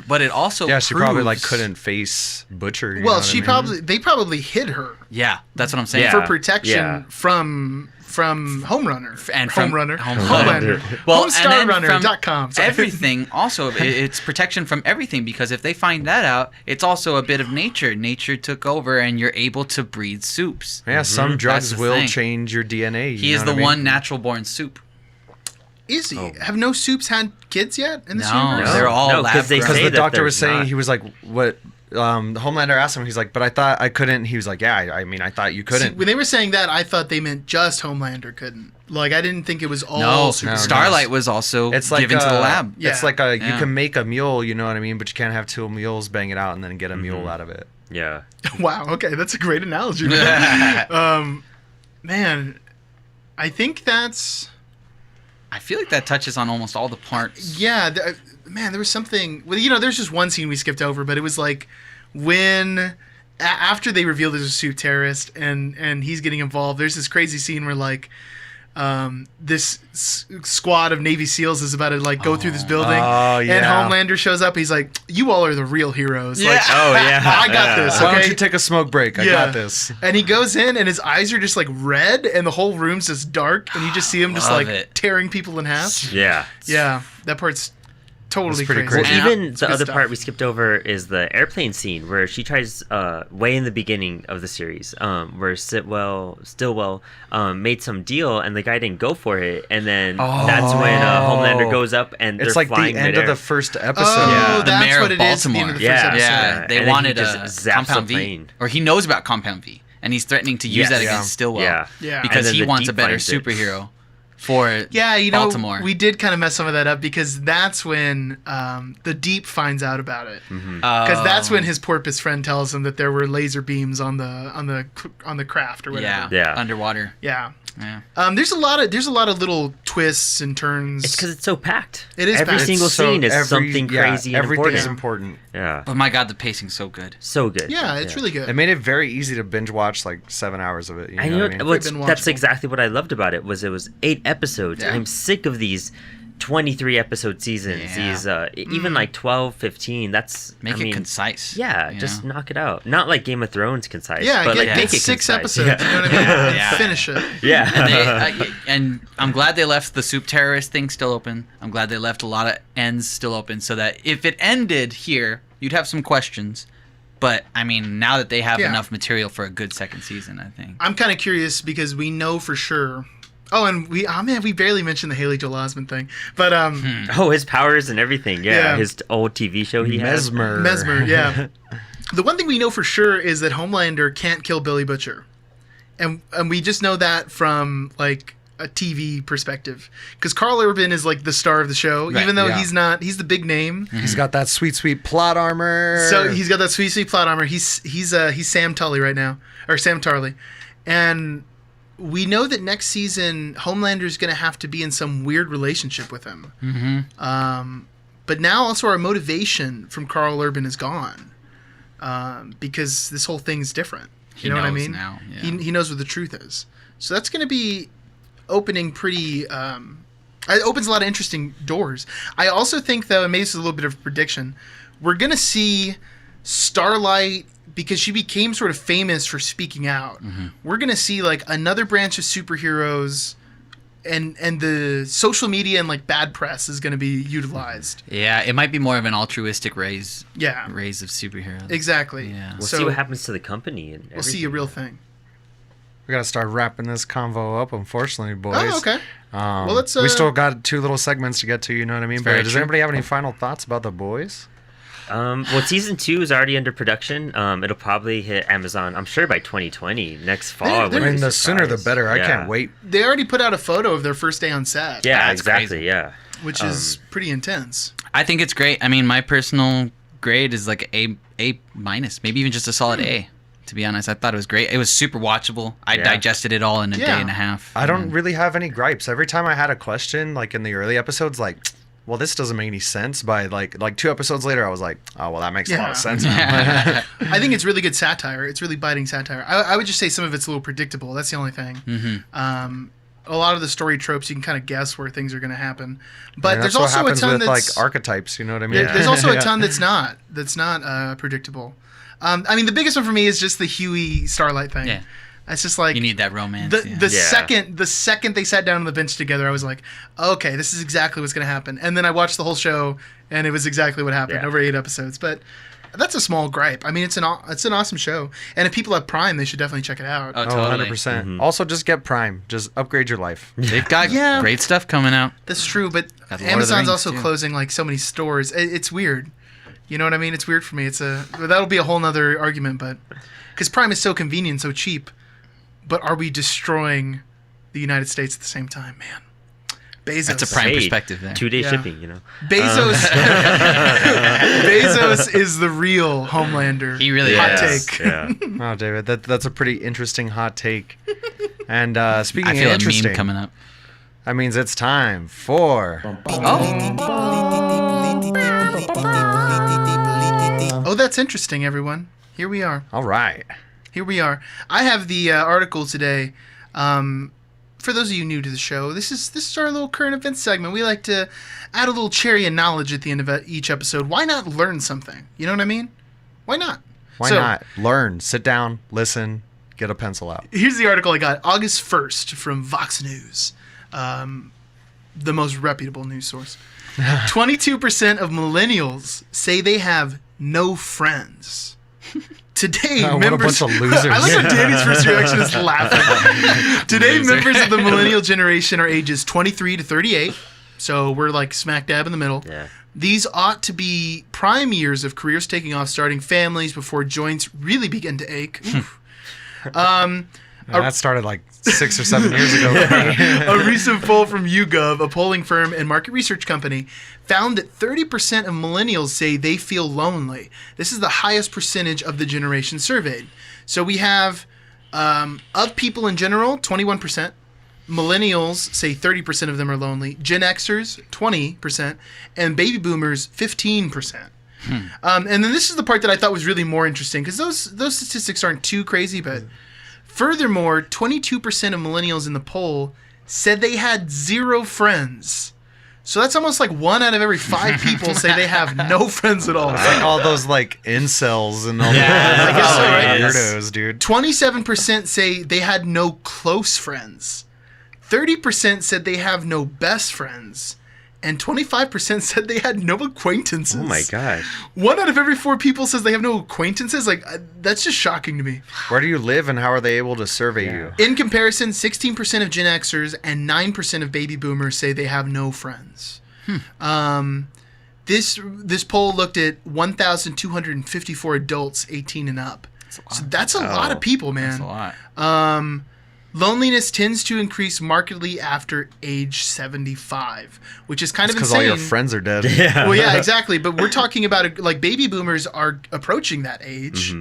but it also Yeah, she probably like proves- couldn't face Butcher. you know Well, what I mean? they probably hid her Yeah, that's what I'm saying. Yeah. for protection Yeah. from Home Runner And from Homelander. Homelander. Well, and then from homestarrunner.com. Sorry. everything. Also, it's protection from everything, because if they find that out, it's also a bit of nature. Nature took over, and you're able to breed soups. Yeah, some drugs That's the will thing. change your DNA. He is the one natural-born soup. Is he? Have no soups had kids yet in this No, universe? they're all No, 'cause lab they grown. Because say the that doctor was there's saying, not. he was like, what? Homelander asked him, he's like, but I thought I couldn't. He was like, yeah, I mean, I thought you See, couldn't. when they were saying that, I thought they meant just Homelander couldn't. Like, I didn't think it was all No, super. Starlight was also It's like given to the lab. Yeah. It's like you Yeah. can make a mule, you know what I mean, but you can't have two mules bang it out and then get a mule out of it. yeah. Wow. Okay, that's a great analogy. Man, I think that's. I feel like that touches on almost all the parts. Yeah, man, there was something. Well, there's just one scene we skipped over, but it was like when after they reveal there's a suit terrorist and he's getting involved. There's this crazy scene where like this squad of Navy SEALs is about to like go through this building, Oh, and yeah. Homelander shows up. He's like, "You all are the real heroes." Yeah. Like, Oh, yeah. I got this. Why Okay. don't you take a smoke break? I Yeah. got this. And he goes in, and his eyes are just like red, and the whole room's just dark, and you just see him just Love like it. tearing people in half. Yeah. Yeah, that part's totally That's pretty crazy. cool. And Even It's the good other stuff. part we skipped over is the airplane scene where she tries, way in the beginning of the series, where Stillwell made some deal and the guy didn't go for it, and then that's when Homelander goes up and It's they're like the flying end midair. of the first episode. Oh, Yeah. The that's mayor what of it is at the end Baltimore. of the first Yeah. episode. Yeah, they And then wanted he a just zaps Compound the V, plane. or he knows about Compound V, and he's threatening to use Yes. that Yeah. against Stillwell. Yeah. Yeah. because And then he the wants a Deep better finds it. superhero for Yeah, Baltimore. we did kind of mess some of that up because that's when the Deep finds out about it. Because that's when his porpoise friend tells him that there were laser beams on the craft or whatever. Yeah. underwater. Yeah. Yeah. There's a lot of little twists and turns. It's because it's so packed. It is Every packed. single So scene is something crazy and everything important. is important. Yeah. But my God, the pacing's so good. So good. yeah, it's really good. It made it very easy to binge watch like 7 hours of it. You know I know what I mean? what's, Been that's watchable. exactly what I loved about it was 8 episodes. Yeah. I'm sick of these 23 episode seasons. Yeah. These even like 12, 15. That's Make I it mean, concise. Yeah, you just know? knock it out. Not like Game of Thrones concise. yeah, but get, like make get it 6 concise. episodes. You know what I mean? And Yeah. finish it. Yeah. And I'm glad they left the soup terrorist thing still open. I'm glad they left a lot of ends still open, so that if it ended here, you'd have some questions. But I mean, now that they have Yeah. enough material for a good second season, I think. I'm kind of curious because we know for sure. Oh, and we barely mentioned the Haley Joel Osment thing, but Oh, his powers and everything. Yeah, Yeah. his old TV show he has. Mesmer, yeah. The one thing we know for sure is that Homelander can't kill Billy Butcher, and we just know that from like a TV perspective, because Carl Urban is like the star of the show, Right, even though yeah. he's not. He's the big name. He's got that sweet plot armor. So he's got that sweet plot armor. He's Sam Tully right now, or Sam Tarley, and we know that next season Homelander's going to have to be in some weird relationship with him. But now also our motivation from Carl Urban is gone, because this whole thing's different. He You know what I knows mean? now, yeah. He knows what the truth is. So that's going to be opening pretty. It opens a lot of interesting doors. I also think, though, and maybe this is a little bit of a prediction, we're going to see Starlight, because she became sort of famous for speaking out. We're going to see like another branch of superheroes, and the social media and like bad press is going to be utilized. Yeah, it might be more of an altruistic raise of Yeah, superheroes. exactly. Yeah. We'll So see what happens to the company and we'll see a real thing. We gotta start wrapping this convo up, unfortunately, boys. Oh, okay. Well, let's. we still got 2 little segments to get to. You know what I mean? very But does true. anybody have any final thoughts about the boys? Well, season 2 is already under production. It'll probably hit Amazon, I'm sure, by 2020, next fall. I mean, the sooner the better. I can't wait. They already put out a photo of their first day on set. Yeah, That's exactly. crazy. Yeah, which is pretty intense. I think it's great. I mean, my personal grade is like A minus, maybe even just a solid A. To be honest, I thought it was great. It was super watchable. I digested it all in a day and a half. I don't really have any gripes. Every time I had a question, like in the early episodes, like, well, this doesn't make any sense. By like 2 episodes later, I was like, oh, well, that makes a lot of sense. I think it's really good satire. It's really biting satire. I would just say some of it's a little predictable. That's the only thing. Mm-hmm. A lot of the story tropes, you can kind of guess where things are going to happen. But there's also a ton with, that's like archetypes. You know what I mean? There's also a ton that's not predictable. I mean, the biggest one for me is just the Huey Starlight thing. Yeah. It's just like you need that romance. The second they sat down on the bench together, I was like, okay, this is exactly what's going to happen. And then I watched the whole show, and it was exactly what happened over 8 episodes. But that's a small gripe. I mean, it's an awesome show, and if people have Prime, they should definitely check it out. Oh, totally. 100%. Mm-hmm. Also, just get Prime. Just upgrade your life. They've got great stuff coming out. That's true, but Amazon's also closing like so many stores. It's weird. You know what I mean? It's weird for me. That'll be a whole nother argument, but because Prime is so convenient, so cheap. But are we destroying the United States at the same time, man? Bezos. That's a prime perspective there. 2-day shipping, you know. Bezos. Bezos is the real Homelander. He really hot is. take. Yeah. Oh, David, that's a pretty interesting hot take. And speaking I feel of interesting, a meme coming up. That means it's time for. Oh, that's interesting, everyone. Here we are. All right. Here we are. I have the article today. For those of you new to the show, this is our little current events segment. We like to add a little cherry of knowledge at the end of each episode. Why not learn something? You know what I mean? Why not? Why not? Learn. Sit down. Listen. Get a pencil out. Here's the article I got. August 1st from Vox News, the most reputable news source. 22% of millennials say they have no friends. Today, members... What a bunch of losers. I like how Danny's first reaction is laughing. Today, members of the millennial generation are ages 23 to 38. So we're like smack dab in the middle. Yeah. These ought to be prime years of careers taking off, starting families before joints really begin to ache. That started like 6 or 7 years ago. A recent poll from YouGov, a polling firm and market research company, found that 30% of millennials say they feel lonely. This is the highest percentage of the generation surveyed. So we have, of people in general, 21%. Millennials say 30% of them are lonely. Gen Xers, 20%. And baby boomers, 15%. And then this is the part that I thought was really more interesting, because those statistics aren't too crazy, but... Furthermore, 22% of millennials in the poll said they had 0 friends. So that's almost like 1 out of every 5 people say they have no friends at all. It's like all those like incels and all I guess so, right? weirdos, dude. 27% say they had no close friends. 30% said they have no best friends. And 25% said they had no acquaintances. Oh my gosh. 1 out of every 4 people says they have no acquaintances. Like, that's just shocking to me. Where do you live and how are they able to survey you? In comparison, 16% of Gen Xers and 9% of baby boomers say they have no friends. This poll looked at 1,254 adults 18 and up. That's a lot of people, man. That's a lot. Loneliness tends to increase markedly after age 75, which is kind of insane. Because all your friends are dead. Yeah. Well, yeah, exactly. But we're talking about, like, baby boomers are approaching that age,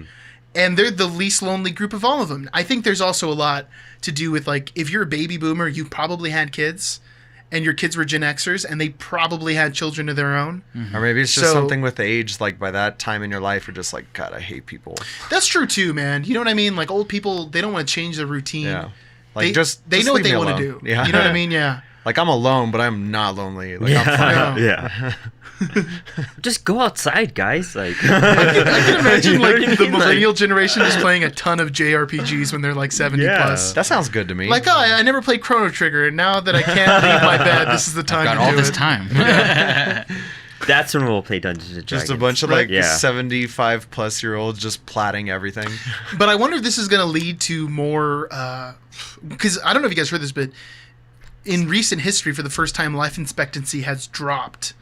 and they're the least lonely group of all of them. I think there's also a lot to do with, like, if you're a baby boomer, you probably had kids, and your kids were Gen Xers, and they probably had children of their own. Or maybe it's just something with age, like by that time in your life, you're just like, God, I hate people. That's true, too, man. You know what I mean? Like, old people, they don't want to change their routine. Yeah. Like, they know what they want to do. Yeah. You know what I mean? Yeah. Like, I'm alone, but I'm not lonely. Like, I'm fine. Yeah. Just go outside, guys. Like, I can imagine, like, You know what I the mean? millennial generation just playing a ton of JRPGs when they're like 70 plus. That sounds good to me. Like, oh, I never played Chrono Trigger, and now that I can't leave my bed, this is the time Got to all do this it. time. that's when we'll play Dungeons and Dragons. Just a bunch of like Yeah. 75 plus year olds just plotting everything. But I wonder if this is going to lead to more, because I don't know if you guys heard this, but in recent history, for the first time, life expectancy has dropped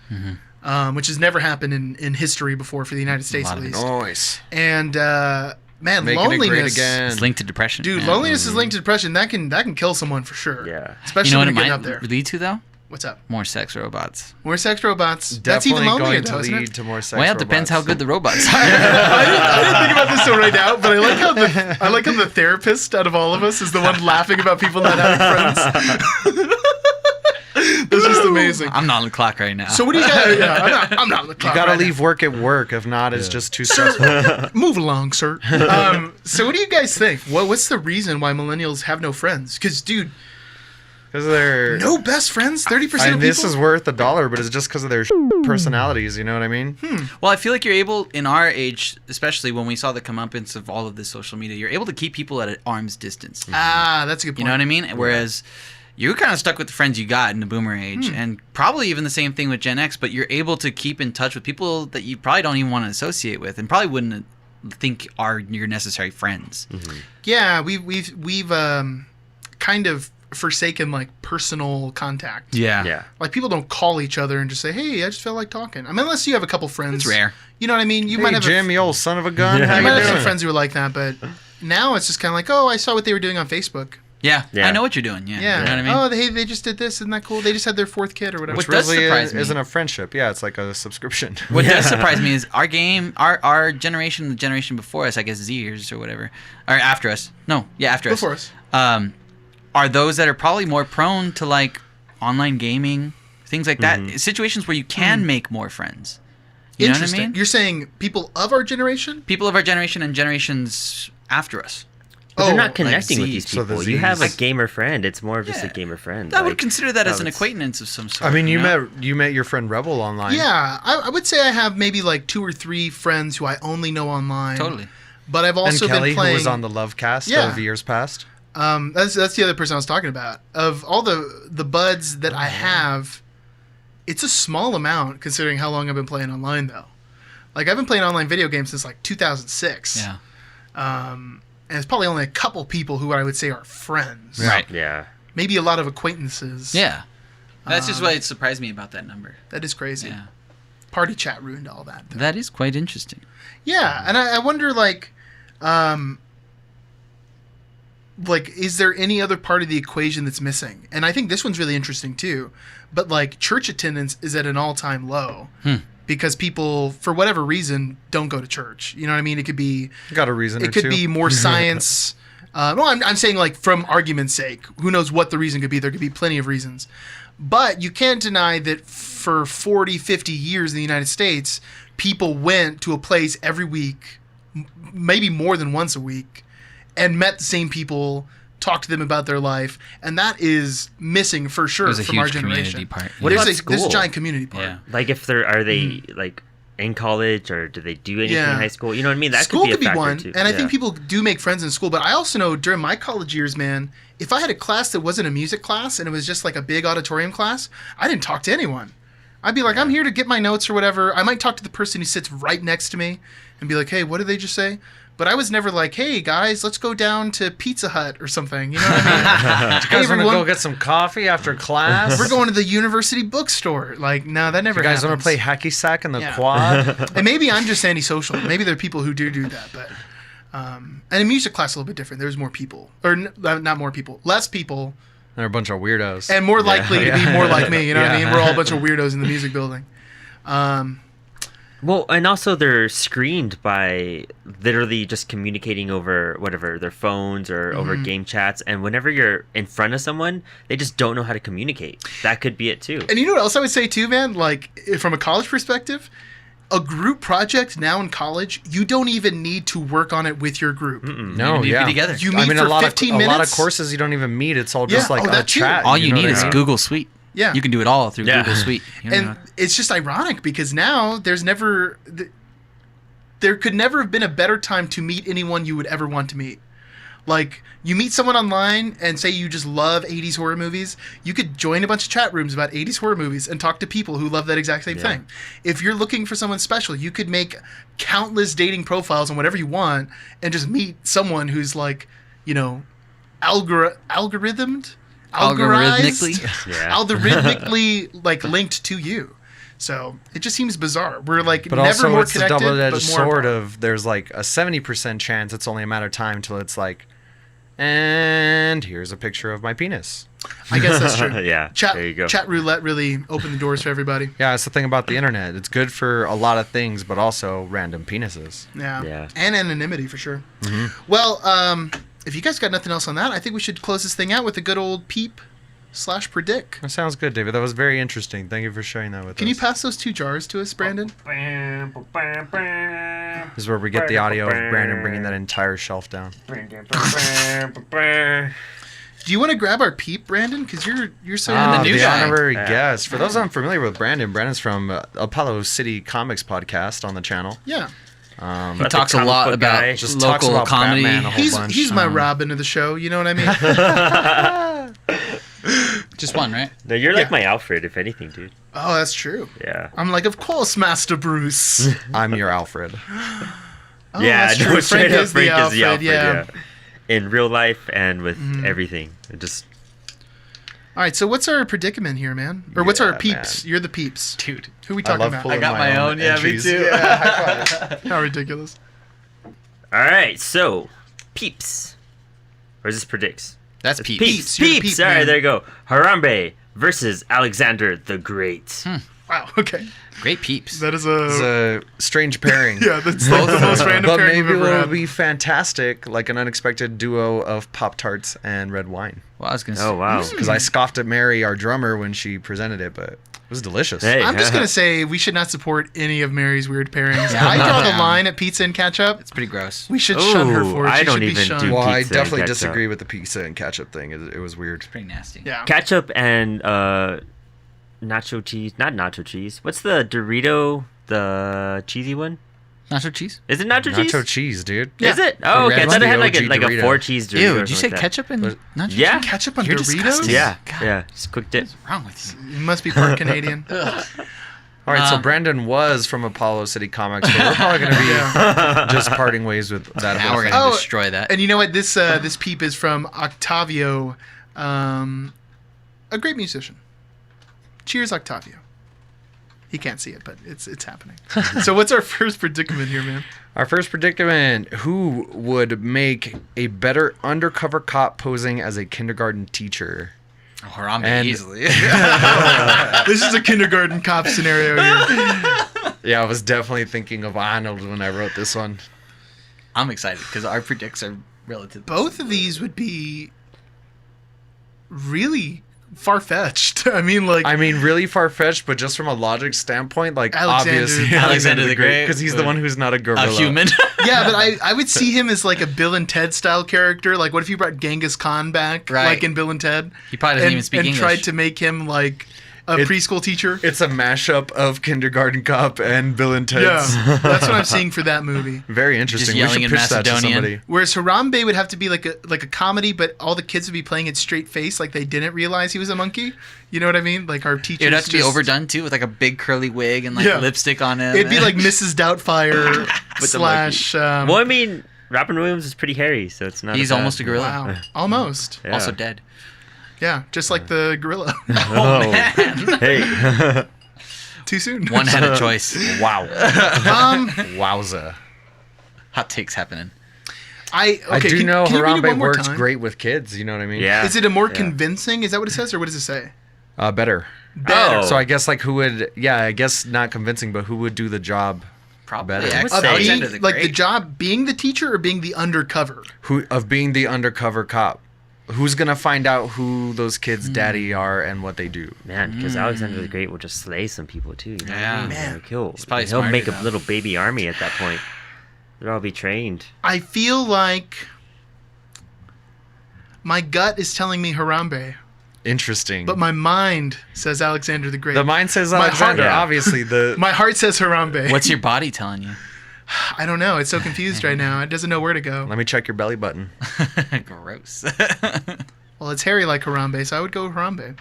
which has never happened in history before for the United States at least. Noise. And man, Making loneliness it great again. It's linked to depression. Dude, loneliness is linked to depression. That can kill someone for sure. Yeah. Especially You know what when it you get might up there. lead to though? What's up? More sex robots. More sex robots. That's Definitely even lonelier, going though, to isn't lead it? to more sex Well, it depends how robots. good the robots are. I didn't think about this till right now, but I like how the therapist out of all of us is the one laughing about people not having friends. That's just amazing. I'm not on the clock right now. So what do you got? Yeah, I'm not on the clock. You gotta right leave work at work. If not, it's just too stressful. now. Move along, sir. So what do you guys think? What's the reason why millennials have no friends? Because, dude, Because they're no best friends. 30% of people. this is worth $1, but it's just because of their personalities. You know what I mean? Well, I feel like you're able, in our age, especially when we saw the comeuppance of all of this social media, you're able to keep people at an arm's distance. That's a good point. You know what I mean? Whereas you're kind of stuck with the friends you got in the boomer age, and probably even the same thing with Gen X, but you're able to keep in touch with people that you probably don't even want to associate with and probably wouldn't think are your necessary friends. Yeah, we've kind of forsaken like personal contact. Yeah. Like people don't call each other and just say, "Hey, I just felt like talking." I mean, unless you have a couple friends. It's rare. You know what I mean? You Hey, might have Jim, you old son of a gun. Yeah. How you you might have some doing? friends who are like that, but now it's just kind of like, "Oh, I saw what they were doing on Facebook." Yeah, Yeah. I know what you're doing. Yeah, Yeah. You know what I mean? Oh, they just did this. Isn't that cool? They just had their 4th kid or whatever. What Which does really surprise me- isn't a friendship. Yeah, it's like a subscription. What does surprise me is our generation, the generation before us, I guess Zers or whatever, or after us. No, yeah, after Before us. us. Are those that are probably more prone to like online gaming, things like that, situations where you can make more friends. You know what I Interesting. mean? You're saying people of our generation? People of our generation and generations after us. But they're Oh, not connecting with Z. these So the people. You have a Zs. gamer friend. It's more of just a Yeah. gamer friend. I would Like, consider that as an it's- acquaintance of some sort. I mean, you know? met your friend Rebel online. Yeah, I would say I have maybe like 2 or 3 friends who I only know online. Totally. But I've And also Kelly, been playing. who was on the Love Cast Yeah. of years past. That's the other person I was talking about. Of all the buds that I have, it's a small amount considering how long I've been playing online though. Like I've been playing online video games since like 2006. Yeah. And it's probably only a couple people who I would say are friends. Yeah. Right. Yeah. Maybe a lot of acquaintances. Yeah. That's just what surprised me about that number. That is crazy. Yeah. Party chat ruined all that. Though. That is quite interesting. Yeah, and I wonder like is there any other part of the equation that's missing? And I think this one's really interesting too. But like church attendance is at an all-time low because people, for whatever reason, don't go to church. You know what I mean? It could be Got a reason or it could two. be more science. No, I'm saying like from argument's sake. Who knows what the reason could be? There could be plenty of reasons. But you can't deny that for 40, 50 years in the United States, people went to a place every week, maybe more than once a week, and met the same people, talked to them about their life, and that is missing for sure There's a from our huge generation. community part. What There's about a school? giant community part. Yeah. Like if are they like in college or do they do anything Yeah. in high school? You know what I mean? That School could be a factor one, too. and I Yeah. think people do make friends in school. But I also know during my college years, man, if I had a class that wasn't a music class and it was just like a big auditorium class, I didn't talk to anyone. I'd be like, I'm here to get my notes or whatever. I might talk to the person who sits right next to me and be like, hey, what did they just say? But I was never like, hey, guys, let's go down to Pizza Hut or something. You know what I mean? You guys want to everyone- go get some coffee after class? We're going to the university bookstore. Like, no, that never You guys want happens. to play hacky sack in the Yeah. quad? And maybe I'm just antisocial. Maybe there are people who do that, but and in music class a little bit different. There's more people, or not more people, less people, They're a bunch of weirdos. and more likely to be more like me. You know what I Yeah. mean? We're all a bunch of weirdos in the music building. Well, and also they're screened by literally just communicating over whatever their phones or over game chats. And whenever you're in front of someone, they just don't know how to communicate. That could be it too. And you know what else I would say too, man? Like from a college perspective, a group project now in college, you don't even need to work on it with your group. No, You need to be yeah. together. You meet I mean, for a lot 15 of minutes. a lot of courses you don't even meet. It's all just Yeah. like Oh, a that too. chat. All you know need what I is mean? Google Suite. Yeah. You can do it all through Yeah. Google Suite. You don't And know. it's just ironic because now there could never have been a better time to meet anyone you would ever want to meet. Like, you meet someone online and say you just love 80s horror movies, you could join a bunch of chat rooms about 80s horror movies and talk to people who love that exact same thing. If you're looking for someone special, you could make countless dating profiles on whatever you want and just meet someone who's like, you know, algorithmically Algorithmically? Yeah. algorithmically like linked to you. So it just seems bizarre. We're like But never also, more it's a connected, double-edged but more sword apart. of there's like a 70% chance it's only a matter of time till it's like, and here's a picture of my penis. I guess that's true. Yeah, Chat, there you go. Chat roulette really opened the doors for everybody. Yeah, that's the thing about the internet. It's good for a lot of things, but also random penises. Yeah. Yeah. And anonymity for sure. Mm-hmm. Well, if you guys got nothing else on that, I think we should close this thing out with a good old peep/predict. That sounds good, David. That was very interesting. Thank you for sharing that with us. Can you pass those 2 jars to us, Brandon? This is where we get the audio of Brandon bringing that entire shelf down. Do you want to grab our peep, Brandon? Because you're so the new the guy. honorary guest. For those unfamiliar with Brandon, Brandon's from Apollo City Comics podcast on the channel. Yeah. He talks a lot about Just talks local about comedy. Batman a whole bunch. He's my Robin of the show. You know what I mean? Just one, right? No, you're like Yeah. my Alfred, if anything, dude. Oh, that's true. Yeah. I'm like, of course, Master Bruce. I'm your Alfred. Oh, Yeah, that's no, true. straight Frank up, is the Alfred. Yeah. In real life and with everything. It just All right. So what's our predicament here, man? Or what's our Yeah, peeps? man. You're the peeps, Dude. Who we I talking love about? pulling I got my own. Yeah, me entries. too. Yeah, high five. How ridiculous. All right, so peeps. Or is this predicts? That's It's peeps. Peeps. You're the Peeps. peep All right, man. there you go. Harambe versus Alexander the Great. Wow. Okay. Great peeps. That is It's a. a strange pairing. Yeah, that's like the most random But pairing maybe we've ever it'll had. be fantastic, like an unexpected duo of Pop-Tarts and red wine. Well, I was gonna say. Oh wow. Because I scoffed at Mary, our drummer, when she presented it, but it was delicious. Hey. I'm just gonna say we should not support any of Mary's weird pairings. Yeah, I draw the yeah. line at pizza and ketchup. It's pretty gross. We should shun her Ooh, for it. I She don't should be even shunned. do Well, I pizza and definitely ketchup. disagree with the pizza and ketchup thing. It was weird. Pretty nasty. Yeah. Ketchup and nacho cheese. Not nacho cheese. What's the Dorito? The cheesy one? Nacho cheese. Is it nacho cheese? Nacho cheese, dude. Is it? Oh, The okay. I red thought it one? had like The a, like a OG 4 cheese Dorito. Ew, or did you say something like that. ketchup and Was- nacho Yeah. cheese? Ketchup on You're Doritos? disgusting. Yeah. God. Yeah. Just quick dip. What's wrong with you? You must be part Canadian. All right, so Brandon was from Apollo City Comics, but we're probably going to be just parting ways with that Now whole we're thing. gonna Oh, destroy that. And you know what? This peep is from Octavio, a great musician. Cheers, Octavio. He can't see it, but it's happening. So what's our first predicament here, man? Our first predicament: who would make a better undercover cop posing as a kindergarten teacher? Oh, Harambe And- easily. This is a kindergarten cop scenario here. Yeah, I was definitely thinking of Arnold when I wrote this one. I'm excited because our predicts are relative. Both of these would be really far-fetched. I mean, like... I mean, really far-fetched, but just from a logic standpoint, like Alexander- obviously Alexander the Great. because he's the one who's not a gorilla. A human. Yeah, but I would see him as like a Bill and Ted style character. Like, what if you brought Genghis Khan back, Right. like in Bill and Ted, He probably doesn't even speak and English. tried to make him like a preschool teacher? It's a mashup of Kindergarten Cop and Bill and Ted's. Yeah, that's what I'm seeing for that movie. Very interesting. We yelling should in pitch that to Macedonian. somebody. Whereas Harambe would have to be like a comedy, but all the kids would be playing it straight face, like they didn't realize he was a monkey. You know what I mean? Like our teachers. It would have to be just- overdone too, with like a big curly wig and like Yeah. lipstick on him. It'd be like Mrs. Doubtfire With the slash. Well, I mean, Robin Williams is pretty hairy, so it's not. He's bad. almost a gorilla. Wow, almost. Yeah. Also dead. Yeah, just like the gorilla. Oh, man. Hey. Too soon. One had a choice. Wow. Um, Wowza. Hot takes happening. I do know can you read it Harambe one more works time? great with kids. You know what I mean? Yeah. Is it a more Yeah. convincing? Is that what it says, or what does it say? Better. Better. Oh. So I guess like who would? Yeah, I guess not convincing, but who would do the job? Probably. Better. Ex- I would say- Alexander Being, the like the Great. job being the teacher or being the undercover? Who of being the undercover cop? Who's gonna find out who those kids' daddy are and what they do? Man, because Alexander the Great will just slay some people too. You know Yeah. what I mean? Man. Like, he'll probably he'll smart make enough. a little baby army at that point. They'll all be trained. I feel like my gut is telling me Harambe, Interesting. but my mind says Alexander the Great. the mind says My heart- Alexander. Yeah. Obviously, the my heart says Harambe. What's your body telling you? I don't know. It's so confused right now. It doesn't know where to go. let me check your belly button. Gross. Well, it's hairy like Harambe, so I would go Harambe.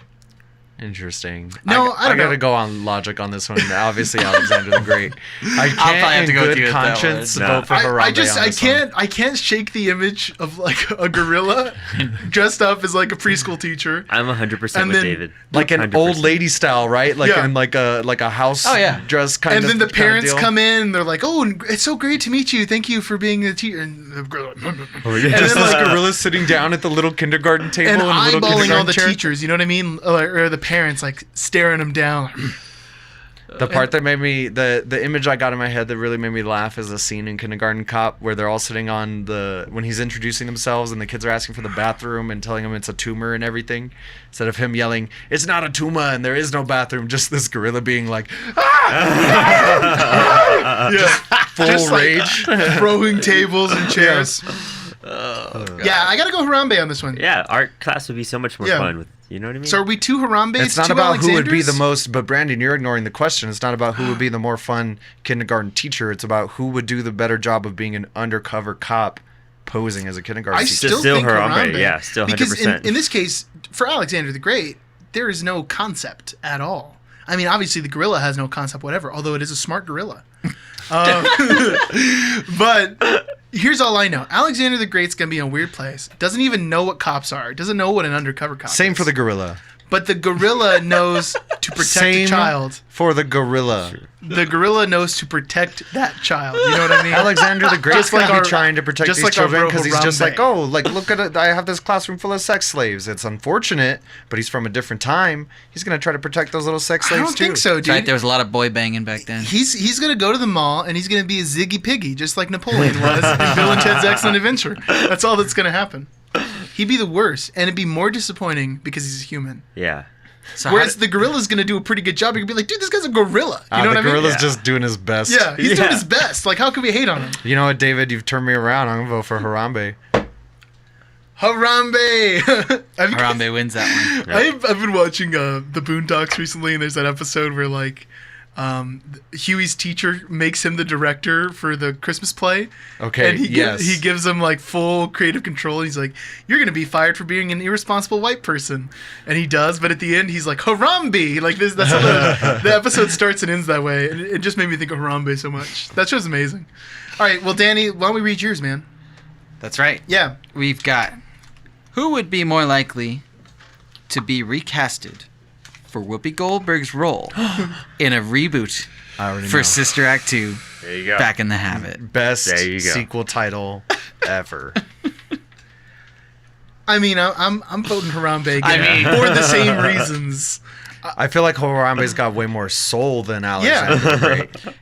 Interesting. No, I don't know. gotta go on logic on this one. Obviously, Alexander the Great. I probably have can't, to in go with good you with that conscience, one. vote for Harambe on this one. I can't shake the image of like a gorilla dressed up as like a preschool teacher. I'm 100% And with then- David. Like an 100%. old lady style, right? Like Yeah. in like a house dress kind And of. then the kind of parents deal. come in and they're like, "Oh, it's so great to meet you. Thank you for being a teacher." And the gorilla, Oh, yeah. and Just then this like gorilla sitting down at the little kindergarten table and in a little eyeballing all kindergarten the chair. teachers. You know what I mean? Or the parents like staring them down. The part that made me the image I got in my head that really made me laugh is a scene in Kindergarten Cop where they're all sitting on when he's introducing themselves and the kids are asking for the bathroom and telling him it's a tumor and everything. Instead of him yelling, "It's not a tumor and there is no bathroom," just this gorilla being like, Yeah, full Just like, rage. throwing tables and chairs. Yeah, I gotta go Harambe on this one. Yeah, art class would be so much more Yeah. fun. You know what I mean? So are we two Harambes? It's not two about who would be the Alexanders? most, but Brandon, you're ignoring the question. It's not about who would be the more fun kindergarten teacher. It's about who would do the better job of being an undercover cop posing as a kindergarten I teacher. still Still think Harambe, Harambe. yeah, still Because 100%. in this case, for Alexander the Great, there is no concept at all. I mean, obviously the gorilla has no concept whatever, although it is a smart gorilla. But here's all I know. Alexander the Great's going to be in a weird place. Doesn't even know what cops are. Doesn't know what an undercover cop Same is. for the gorilla. But the gorilla knows to protect Same a child. for the gorilla. The gorilla knows to protect that child. You know what I mean? Alexander the Great's Just like going to our- be trying to protect just these like our children bro because he's just Harambe. like, oh, like look at it. I have this classroom full of sex slaves. It's unfortunate, but he's from a different time. He's going to try to protect those little sex I slaves don't too. think so, That's right. dude. There was a lot of boy banging back then. He's gonna go to the mall and he's gonna be a Ziggy Piggy, just like Napoleon was in Bill and Ted's Excellent Adventure. That's all that's gonna happen. He'd be the worst, and it'd be more disappointing because he's a human. yeah. So Whereas the gorilla's gonna do a pretty good job. You could be like, dude, this guy's a gorilla. You know the what I mean? gorilla's Yeah. just doing his best. Yeah, he's doing Yeah. his best. Like, how could we hate on him? You know what, David? You've turned me around. I'm going to vote for Harambe. Harambe! Harambe wins that one. I've been watching the Boondocks recently, and there's that episode where like Huey's teacher makes him the director for the Christmas play. Okay, and he yes. gives him like full creative control. He's like, "You're gonna be fired for being an irresponsible white person," and he does. But at the end, he's like, "Harambe!" Like this. That's how the episode starts and ends that way. And it just made me think of Harambe so much. That show's amazing. All right, well, Danny, why don't we read yours, man? That's right. Yeah. We've got who would be more likely to be recasted for Whoopi Goldberg's role in a reboot I already for know. Sister Act 2 There you go. Back in the Habit. Best There you go. sequel title ever. I mean, I'm voting Harambe again I mean- for the same reasons. I feel like Harambe's got way more soul than Alexander the Great.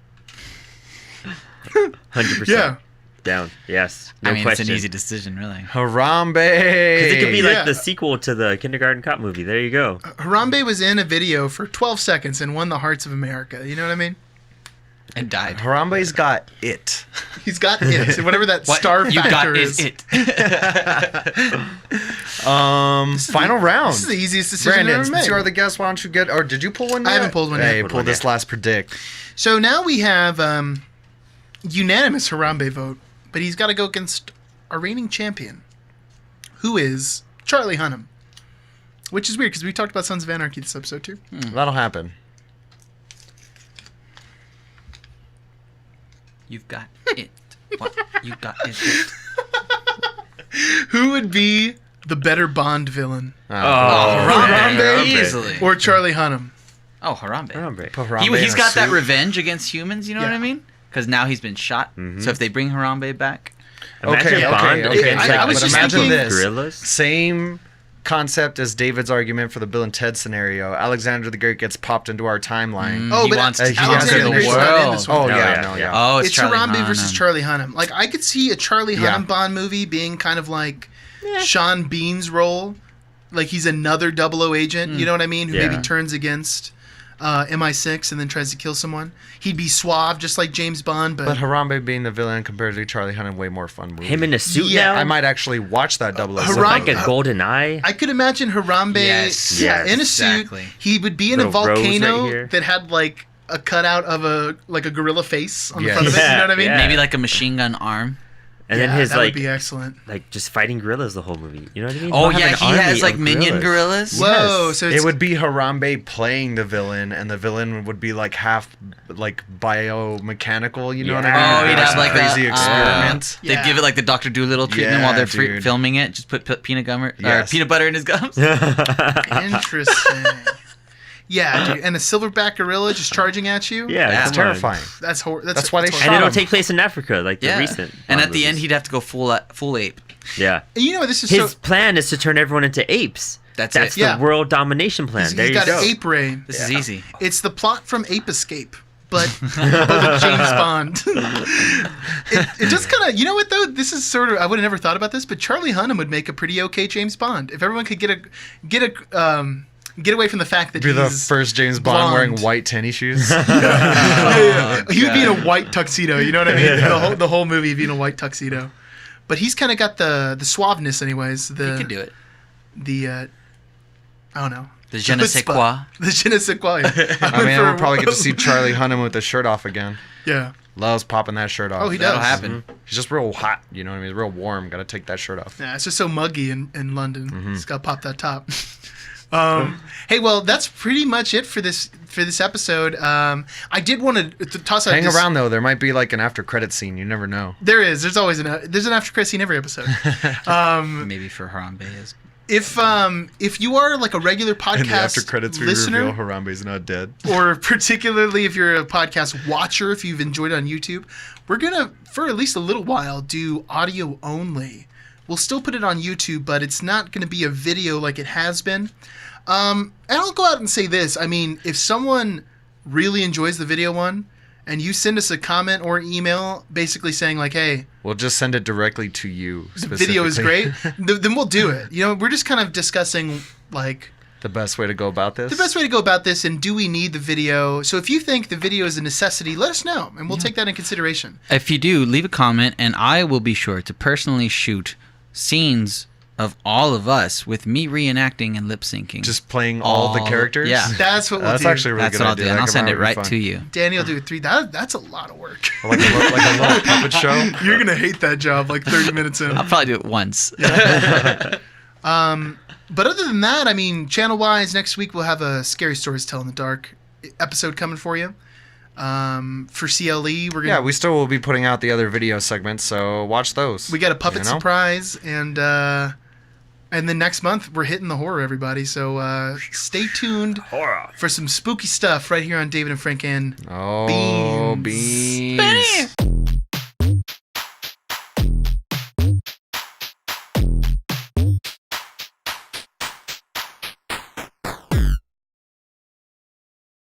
100%. Yeah. Down. Yes. No I mean, question. it's an easy decision, really. Harambe. Because it could be like Yeah. the sequel to the Kindergarten Cop movie. There you go. Harambe was in a video for 12 seconds and won the hearts of America. You know what I mean? And died. Harambe's got it. He's got it. Whatever that What star you factor got is. it. Final round. This is the easiest decision Brandon, I've ever since made. you are the guest, why don't you get, or did you pull one I yet? haven't pulled one yet. Hey, Pulled pull one this yet. last predict. So now we have unanimous Harambe vote, but he's got to go against our reigning champion, who is Charlie Hunnam. Which is weird because we talked about Sons of Anarchy this episode too. That'll happen. You've got it. What? You got it. Who would be the better Bond villain? Harambe. Easily. Or Charlie Hunnam? Oh, Harambe. Harambe. Put Harambe He's in a got that suit. revenge against humans, you know what Yeah. I mean? Because now he's been shot. So if they bring Harambe back, Imagine Okay, Bond okay. against I like was the just massive thinking- gorillas. Same concept as David's argument for the Bill and Ted scenario. Alexander the Great gets popped into our timeline. Oh, he but wants to he wants Alexander to the the Great's not in world. this one. Oh, No, yeah, yeah, no, yeah. yeah. Oh, It's Charlie Harambe versus Hunnam. Charlie Hunnam. Like, I could see a Charlie Yeah. Hunnam Bond movie being kind of like Sean Bean's role. Like, he's another 00 agent, you know what I mean? Who Yeah. maybe turns against MI6 and then tries to kill someone. He'd be suave, just like James Bond, But Harambe being the villain compared to Charlie Hunnam, way more fun movie. Him in a suit Yeah, now. I might actually watch that 007. with like a golden eye. I could imagine Harambe Yes, yeah, in a exactly. suit. He would be in a Little rose right volcano here. that had like a cutout of a gorilla face on the Yes. front of it. You know what I mean? Yeah. maybe like a machine gun arm. And then his that like would be excellent. like just fighting gorillas the whole movie. You know what I mean? Oh He'll have yeah, an he army has like of minion gorillas. Whoa, Yes. so it's, It would be Harambe playing the villain, and the villain would be like half like biomechanical. You know what I mean? Yeah. Oh, he'd Like have like crazy that, experiment. They'd give it like the Dr. Doolittle treatment Yeah, while they're dude. filming it. Just put peanut gum Yes. or peanut butter in his gums. interesting. Yeah, dude, and a silverback gorilla just charging at you. Yeah, That's It's come on. terrifying. that's That's why they horrible. And it'll him. take place in Africa, like Yeah. the recent. And Bond at the end, movies. he'd have to go full ape. Yeah. You know, this is His so. plan is to turn everyone into apes. That's That's it. the Yeah. world domination plan. He's There you got go. an ape ray. This is easy. It's the plot from Ape Escape, but with James Bond. it just kind of, you know what though? This is sort of, I would have never thought about this, but Charlie Hunnam would make a pretty okay James Bond if everyone could get away from the fact that Be the he's first James Bond blonde. wearing white tennis shoes. Yeah. He would be in a white tuxedo. You know what I mean? The whole movie being a white tuxedo. But he's kind of got the suaveness, anyways. He can do it. I don't know. The je ne sais quoi. The je ne sais quoi. I mean, we'll probably get to see Charlie Hunnam with the shirt off again. Yeah. Loves popping that shirt off. Oh, he That'll does. happen. He's just real hot, you know what I mean? Real warm. Got to take that shirt off. Yeah, it's just so muggy in London. Mm-hmm. He's got to pop that top. Hey, well, that's pretty much it for this episode. I did want to toss out. Hang around though. There might be like an after credit scene. You never know. There is. There's always an after credit scene every episode. Maybe for Harambe is. If you are like a regular In the after podcast credits, we listener, reveal Harambe's not dead. or particularly if you're a podcast watcher, if you've enjoyed it on YouTube, we're gonna, for at least a little while, do audio only. We'll still put it on YouTube, but it's not gonna be a video like it has been. And I'll go out and say this. I mean, if someone really enjoys the video one, and you send us a comment or email basically saying like, hey, We'll just send it directly to you. the video is great, specifically. then we'll do it. You know, we're just kind of discussing like The best way to go about this. the best way to go about this, and do we need the video? So if you think the video is a necessity, let us know, and we'll take that in consideration. If you do, leave a comment, and I will be sure to personally shoot scenes of all of us with me reenacting and lip syncing. Just playing all the characters. Yeah. That's what we'll That's do. actually a really That's good what I'll idea. do, and That I'll could send it probably be right fun. to you. Danny will do it 3. That's a lot of work. Like a little puppet show. You're gonna hate that job like 30 minutes in. I'll probably do it once. But other than that, I mean, channel-wise, next week we'll have a Scary Stories Tell in the Dark episode coming for you. For CLE, we're gonna. Yeah, we still will be putting out the other video segments, so watch those. We got a puppet You know? surprise, and then next month we're hitting the horror, everybody. So stay tuned Horror. for some spooky stuff right here on David and Frank and Oh, Beans. beans.